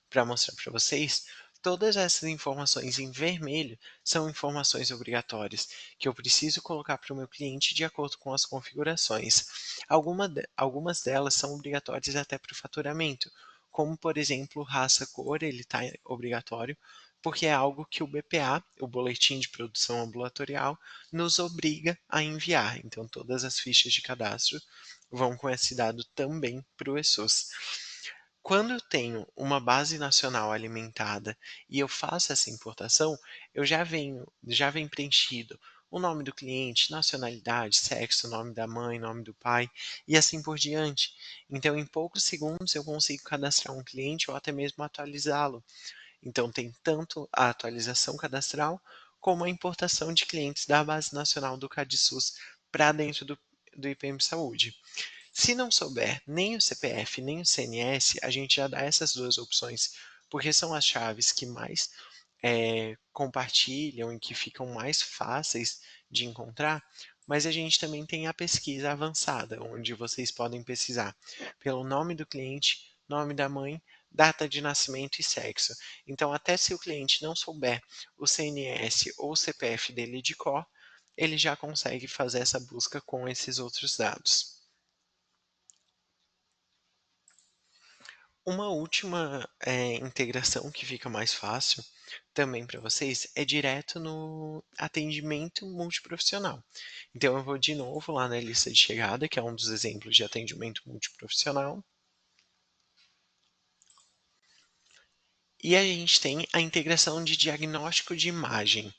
para mostrar para vocês. Todas essas informações em vermelho são informações obrigatórias que eu preciso colocar para o meu cliente de acordo com as configurações. Algumas delas são obrigatórias até para o faturamento, como por exemplo raça, cor, ele está obrigatório, porque é algo que o BPA, o Boletim de Produção Ambulatorial, nos obriga a enviar. Então, todas as fichas de cadastro vão com esse dado também para o ESUS. Quando eu tenho uma base nacional alimentada e eu faço essa importação, já vem preenchido o nome do cliente, nacionalidade, sexo, nome da mãe, nome do pai e assim por diante. Então, em poucos segundos eu consigo cadastrar um cliente ou até mesmo atualizá-lo. Então, tem tanto a atualização cadastral como a importação de clientes da base nacional do CadSUS para dentro do IPM Saúde. Se não souber nem o CPF nem o CNS, a gente já dá essas duas opções, porque são as chaves que mais compartilham e que ficam mais fáceis de encontrar, mas a gente também tem a pesquisa avançada, onde vocês podem pesquisar pelo nome do cliente, nome da mãe, data de nascimento e sexo. Então, até se o cliente não souber o CNS ou o CPF dele de cor, ele já consegue fazer essa busca com esses outros dados. Uma última integração que fica mais fácil também para vocês é direto no atendimento multiprofissional. Então eu vou de novo lá na lista de chegada, que é um dos exemplos de atendimento multiprofissional. E a gente tem a integração de diagnóstico de imagem.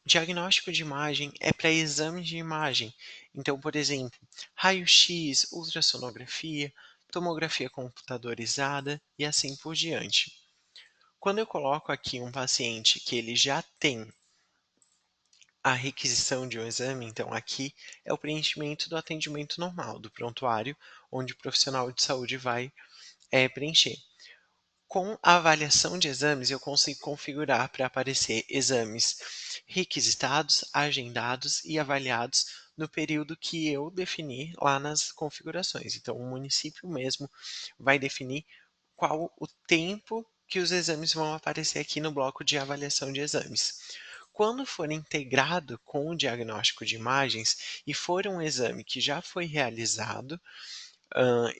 O diagnóstico de imagem é para exames de imagem. Então, por exemplo, raio-x, ultrassonografia, tomografia computadorizada e assim por diante. Quando eu coloco aqui um paciente que ele já tem a requisição de um exame, então aqui é o preenchimento do atendimento normal, do prontuário, onde o profissional de saúde vai preencher. Com a avaliação de exames, eu consigo configurar para aparecer exames requisitados, agendados e avaliados no período que eu definir lá nas configurações. Então, o município mesmo vai definir qual o tempo que os exames vão aparecer aqui no bloco de avaliação de exames. Quando for integrado com o diagnóstico de imagens e for um exame que já foi realizado,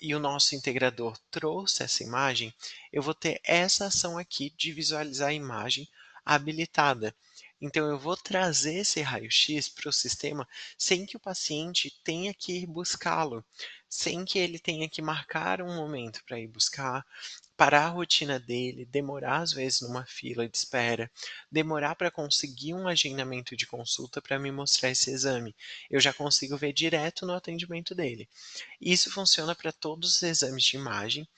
e o nosso integrador trouxe essa imagem, eu vou ter essa ação aqui de visualizar a imagem habilitada. Então, eu vou trazer esse raio-x para o sistema sem que o paciente tenha que ir buscá-lo, sem que ele tenha que marcar um momento para ir buscar, parar a rotina dele, demorar às vezes numa fila de espera, demorar para conseguir um agendamento de consulta para me mostrar esse exame. Eu já consigo ver direto no atendimento dele. Isso funciona para todos os exames de imagem.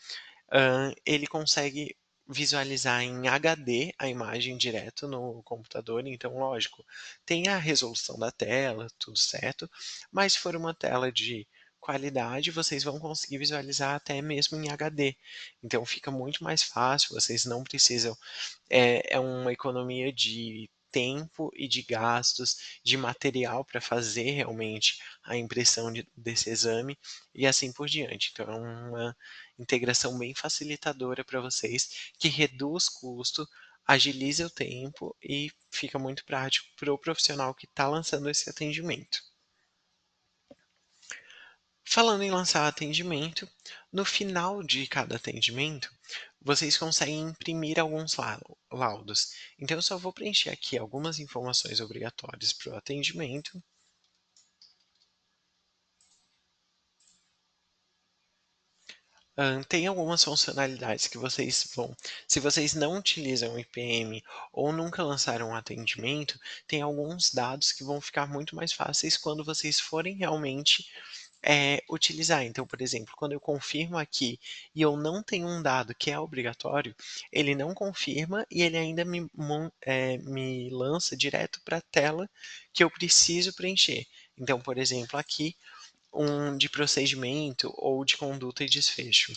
Ele consegue visualizar em HD a imagem direto no computador, então, lógico, tem a resolução da tela, tudo certo, mas se for uma tela de qualidade, vocês vão conseguir visualizar até mesmo em HD. Então fica muito mais fácil, vocês não precisam é uma economia de tempo e de gastos, de material para fazer realmente a impressão desse exame e assim por diante. Então, é uma integração bem facilitadora para vocês, que reduz custo, agiliza o tempo e fica muito prático para o profissional que está lançando esse atendimento. Falando em lançar atendimento, no final de cada atendimento, vocês conseguem imprimir alguns laudos. Então, eu só vou preencher aqui algumas informações obrigatórias para o atendimento. Tem algumas funcionalidades que vocês vão, se vocês não utilizam o IPM ou nunca lançaram um atendimento, tem alguns dados que vão ficar muito mais fáceis quando vocês forem realmente utilizar. Então, por exemplo, quando eu confirmo aqui e eu não tenho um dado que é obrigatório, ele não confirma e ele ainda me lança direto para a tela que eu preciso preencher. Então, por exemplo, aqui um de procedimento ou de conduta e desfecho.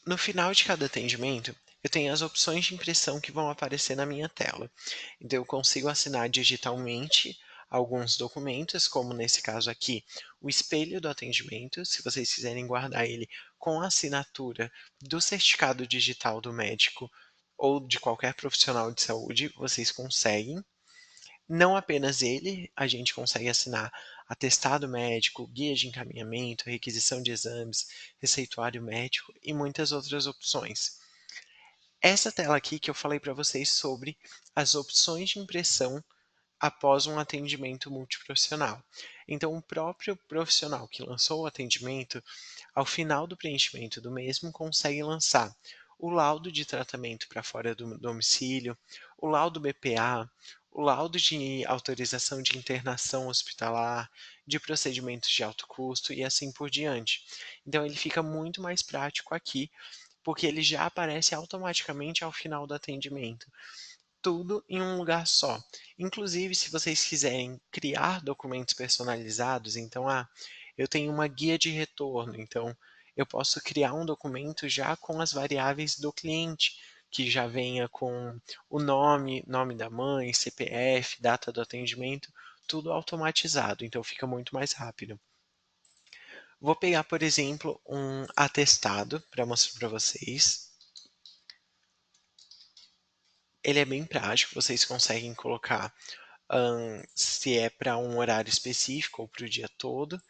No final de cada atendimento, eu tenho as opções de impressão que vão aparecer na minha tela. Então, eu consigo assinar digitalmente alguns documentos, como nesse caso aqui, o espelho do atendimento, se vocês quiserem guardar ele com a assinatura do certificado digital do médico ou de qualquer profissional de saúde, vocês conseguem. Não apenas ele, a gente consegue assinar atestado médico, guia de encaminhamento, requisição de exames, receituário médico e muitas outras opções. Essa tela aqui que eu falei para vocês sobre as opções de impressão após um atendimento multiprofissional. Então, o próprio profissional que lançou o atendimento, ao final do preenchimento do mesmo, consegue lançar o laudo de tratamento para fora do domicílio, o laudo BPA, o laudo de autorização de internação hospitalar, de procedimentos de alto custo e assim por diante. Então, ele fica muito mais prático aqui, porque ele já aparece automaticamente ao final do atendimento, tudo em um lugar só. Inclusive, se vocês quiserem criar documentos personalizados, então, eu tenho uma guia de retorno, então eu posso criar um documento já com as variáveis do cliente, que já venha com o nome, nome da mãe, CPF, data do atendimento, tudo automatizado, então fica muito mais rápido. Vou pegar, por exemplo, um atestado para mostrar para vocês. Ele é bem prático, vocês conseguem colocar se é para um horário específico ou para o dia todo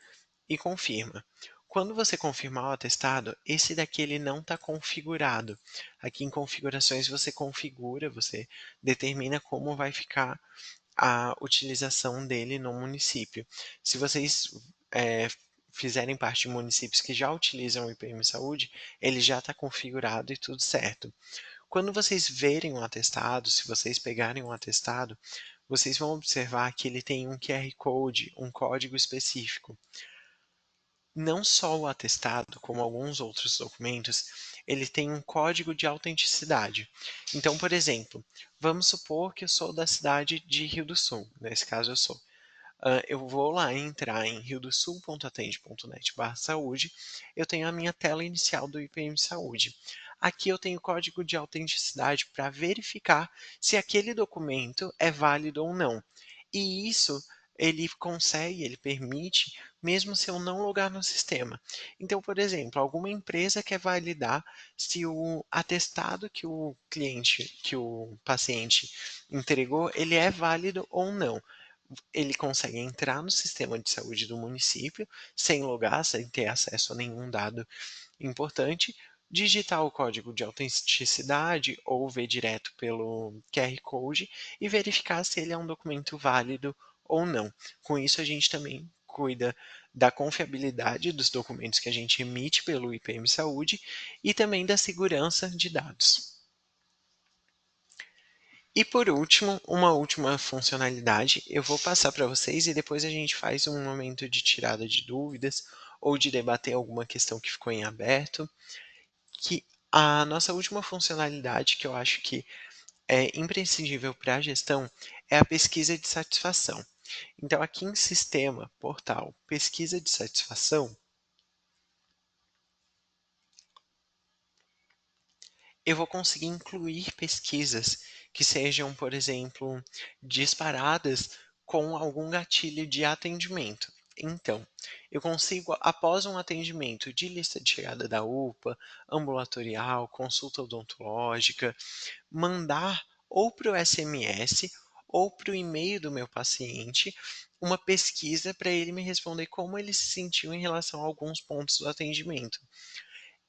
e confirma. Quando você confirmar o atestado, esse daqui ele não está configurado. Aqui em configurações você configura, você determina como vai ficar a utilização dele no município. Se vocês fizerem parte de municípios que já utilizam o IPM Saúde, ele já está configurado e tudo certo. Quando vocês verem um atestado, se vocês pegarem um atestado, vocês vão observar que ele tem um QR Code, um código específico. Não só o atestado, como alguns outros documentos, ele tem um código de autenticidade. Então, por exemplo, vamos supor que eu sou da cidade de Rio do Sul, nesse caso eu sou. Eu vou lá entrar em riodosul.atende.net/saúde, eu tenho a minha tela inicial do IPM Saúde. Aqui eu tenho o código de autenticidade para verificar se aquele documento é válido ou não. E isso ele permite, mesmo se eu não logar no sistema. Então, por exemplo, alguma empresa quer validar se o atestado que o cliente, que o paciente entregou, ele é válido ou não. Ele consegue entrar no sistema de saúde do município, sem logar, sem ter acesso a nenhum dado importante, digitar o código de autenticidade ou ver direto pelo QR Code e verificar se ele é um documento válido ou não. Com isso, a gente também cuida da confiabilidade dos documentos que a gente emite pelo IPM Saúde e também da segurança de dados. E por último, uma última funcionalidade, eu vou passar para vocês e depois a gente faz um momento de tirada de dúvidas ou de debater alguma questão que ficou em aberto, que a nossa última funcionalidade, que eu acho que é imprescindível para a gestão, é a pesquisa de satisfação. Então, aqui em Sistema, Portal, Pesquisa de Satisfação, eu vou conseguir incluir pesquisas que sejam, por exemplo, disparadas com algum gatilho de atendimento. Então, eu consigo, após um atendimento de lista de chegada da UPA, ambulatorial, consulta odontológica, mandar ou para o SMS ou para o e-mail do meu paciente uma pesquisa para ele me responder como ele se sentiu em relação a alguns pontos do atendimento.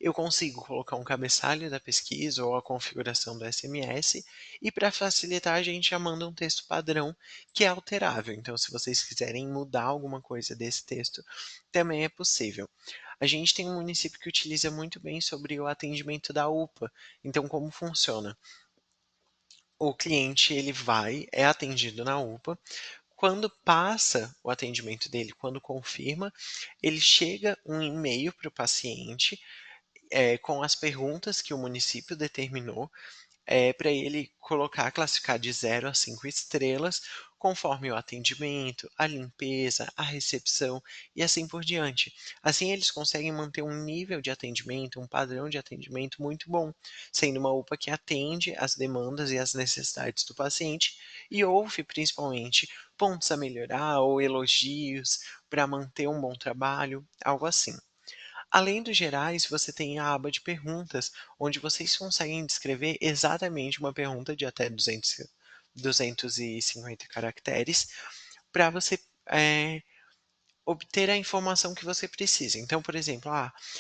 Eu consigo colocar um cabeçalho da pesquisa ou a configuração do SMS e para facilitar a gente já manda um texto padrão que é alterável. Então, se vocês quiserem mudar alguma coisa desse texto, também é possível. A gente tem um município que utiliza muito bem sobre o atendimento da UPA. Então, como funciona? O cliente ele é atendido na UPA. Quando passa o atendimento dele, quando confirma, ele chega um e-mail para o paciente com as perguntas que o município determinou, para ele colocar, classificar de 0 a 5 estrelas, conforme o atendimento, a limpeza, a recepção e assim por diante. Assim, eles conseguem manter um nível de atendimento, um padrão de atendimento muito bom, sendo uma UPA que atende as demandas e as necessidades do paciente e ouve principalmente pontos a melhorar ou elogios para manter um bom trabalho, algo assim. Além dos gerais, você tem a aba de perguntas, onde vocês conseguem descrever exatamente uma pergunta de até 250 caracteres para você obter a informação que você precisa. Então, por exemplo,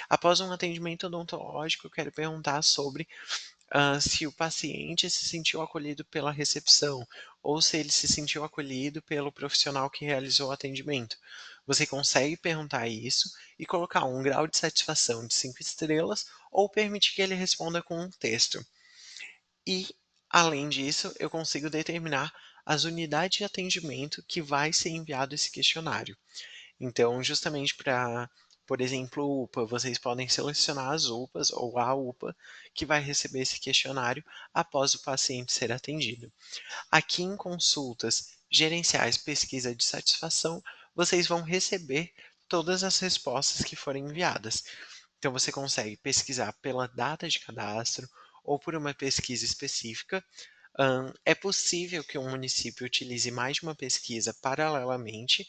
após um atendimento odontológico, eu quero perguntar sobre se o paciente se sentiu acolhido pela recepção ou se ele se sentiu acolhido pelo profissional que realizou o atendimento. Você consegue perguntar isso e colocar um grau de satisfação de 5 estrelas ou permitir que ele responda com um texto. E, além disso, eu consigo determinar as unidades de atendimento que vai ser enviado esse questionário. Então, justamente para, por exemplo, UPA, vocês podem selecionar as UPAs ou a UPA que vai receber esse questionário após o paciente ser atendido. Aqui em consultas gerenciais pesquisa de satisfação, vocês vão receber todas as respostas que forem enviadas. Então, você consegue pesquisar pela data de cadastro ou por uma pesquisa específica. É possível que um município utilize mais de uma pesquisa paralelamente,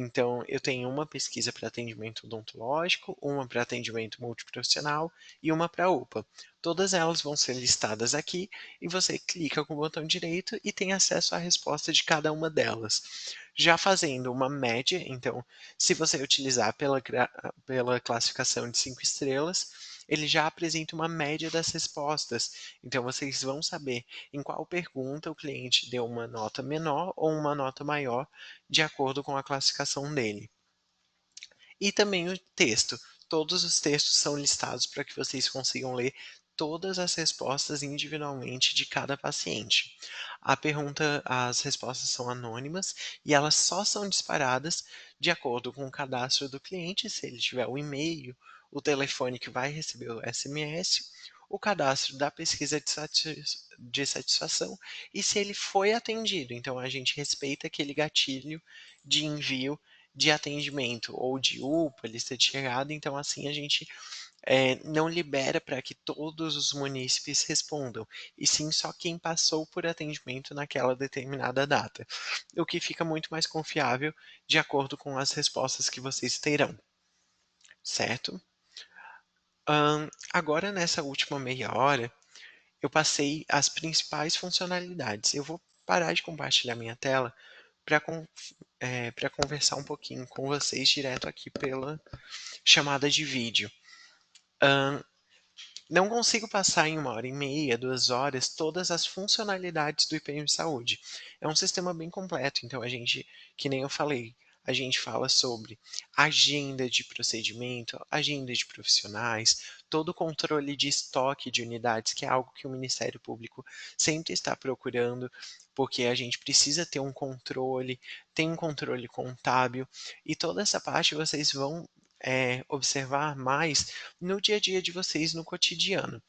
então, eu tenho uma pesquisa para atendimento odontológico, uma para atendimento multiprofissional e uma para UPA. Todas elas vão ser listadas aqui e você clica com o botão direito e tem acesso à resposta de cada uma delas. Já fazendo uma média, então, se você utilizar pela classificação de 5 estrelas, ele já apresenta uma média das respostas. Então, vocês vão saber em qual pergunta o cliente deu uma nota menor ou uma nota maior de acordo com a classificação dele. E também o texto. Todos os textos são listados para que vocês consigam ler todas as respostas individualmente de cada paciente. As respostas são anônimas e elas só são disparadas de acordo com o cadastro do cliente, se ele tiver o e-mail, o telefone que vai receber o SMS, o cadastro da pesquisa de satisfação e se ele foi atendido. Então a gente respeita aquele gatilho de envio de atendimento ou de UPA, lista de chegada, então assim a gente não libera para que todos os munícipes respondam, e sim só quem passou por atendimento naquela determinada data, o que fica muito mais confiável de acordo com as respostas que vocês terão, certo? Agora nessa última meia hora, eu passei as principais funcionalidades. Eu vou parar de compartilhar minha tela para conversar um pouquinho com vocês direto aqui pela chamada de vídeo. Não consigo passar em 1h30, 2 horas, todas as funcionalidades do IPM Saúde. É um sistema bem completo, então a gente, que nem eu falei, a gente fala sobre agenda de procedimento, agenda de profissionais, todo o controle de estoque de unidades, que é algo que o Ministério Público sempre está procurando, porque a gente precisa ter um controle, tem um controle contábil, e toda essa parte vocês vão observar mais no dia a dia de vocês, no cotidiano.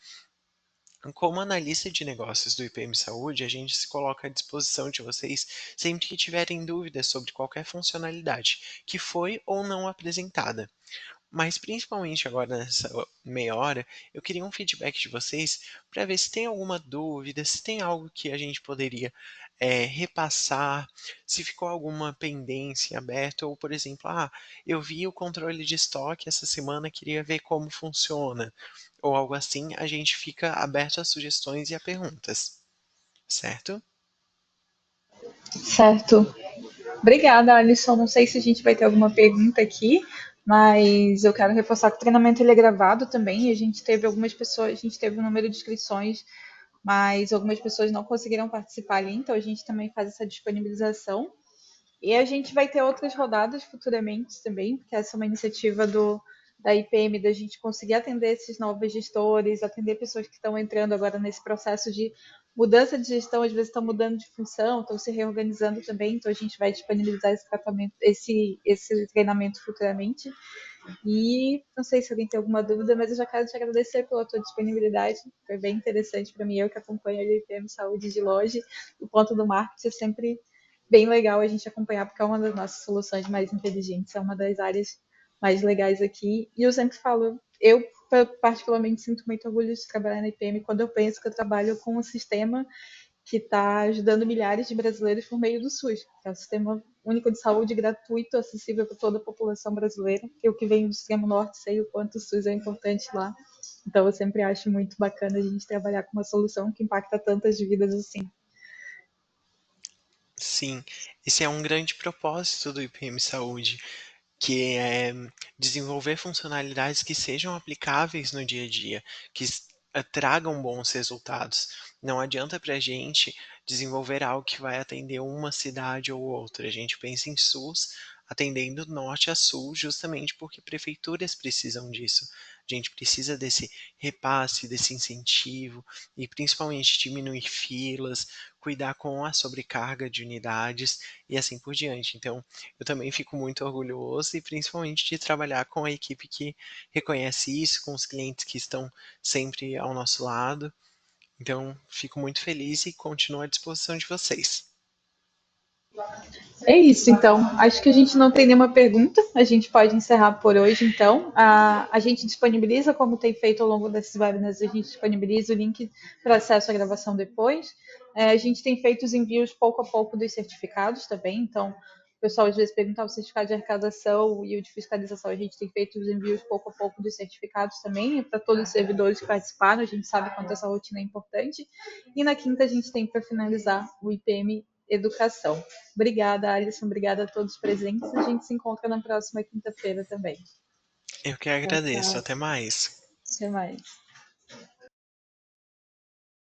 Como analista de negócios do IPM Saúde, a gente se coloca à disposição de vocês sempre que tiverem dúvidas sobre qualquer funcionalidade que foi ou não apresentada. Mas principalmente agora nessa meia hora, eu queria um feedback de vocês para ver se tem alguma dúvida, se tem algo que a gente poderia repassar, se ficou alguma pendência aberta, ou por exemplo, eu vi o controle de estoque essa semana, queria ver como funciona, ou algo assim, a gente fica aberto a sugestões e a perguntas, certo? Certo. Obrigada, Alisson. Não sei se a gente vai ter alguma pergunta aqui, mas eu quero reforçar que o treinamento ele é gravado também. A gente teve algumas pessoas, a gente teve um número de inscrições, mas algumas pessoas não conseguiram participar ali, então a gente também faz essa disponibilização. E a gente vai ter outras rodadas futuramente também, porque essa é uma iniciativa da IPM, da gente conseguir atender esses novos gestores, atender pessoas que estão entrando agora nesse processo de mudança de gestão, às vezes estão mudando de função, estão se reorganizando também, então a gente vai disponibilizar esse tratamento, esse treinamento futuramente. E não sei se alguém tem alguma dúvida, mas eu já quero te agradecer pela tua disponibilidade. Foi bem interessante para mim, eu que acompanho a IPM Saúde de longe. O ponto do marketing é sempre bem legal a gente acompanhar, porque é uma das nossas soluções mais inteligentes, é uma das áreas mais legais aqui. E eu sempre falo, eu particularmente sinto muito orgulho de trabalhar na IPM quando eu penso que eu trabalho com um sistema que está ajudando milhares de brasileiros por meio do SUS, que é o Sistema Único de Saúde gratuito, acessível para toda a população brasileira. Eu que venho do extremo norte sei o quanto o SUS é importante lá. Então eu sempre acho muito bacana a gente trabalhar com uma solução que impacta tantas vidas assim. Sim, esse é um grande propósito do IPM Saúde, que é desenvolver funcionalidades que sejam aplicáveis no dia a dia, que tragam bons resultados. Não adianta para a gente desenvolver algo que vai atender uma cidade ou outra. A gente pensa em SUS atendendo norte a sul, justamente porque prefeituras precisam disso. A gente precisa desse repasse, desse incentivo e principalmente diminuir filas, cuidar com a sobrecarga de unidades e assim por diante. Então, eu também fico muito orgulhoso e principalmente de trabalhar com a equipe que reconhece isso, com os clientes que estão sempre ao nosso lado. Então, fico muito feliz e continuo à disposição de vocês. É isso, então. Acho que a gente não tem nenhuma pergunta. A gente pode encerrar por hoje, então. A gente disponibiliza, como tem feito ao longo desses webinars, a gente disponibiliza o link para acesso à gravação depois. A gente tem feito os envios pouco a pouco dos certificados também. Então, o pessoal às vezes pergunta o certificado de arrecadação e o de fiscalização. A gente tem feito os envios pouco a pouco dos certificados também, para todos os servidores que participaram. A gente sabe quanto essa rotina é importante. E na quinta, a gente tem para finalizar o IPM Educação. Obrigada, Alisson. Obrigada a todos os presentes. A gente se encontra na próxima quinta-feira também. Eu que Tchau, agradeço. tchau. Até mais. Até mais.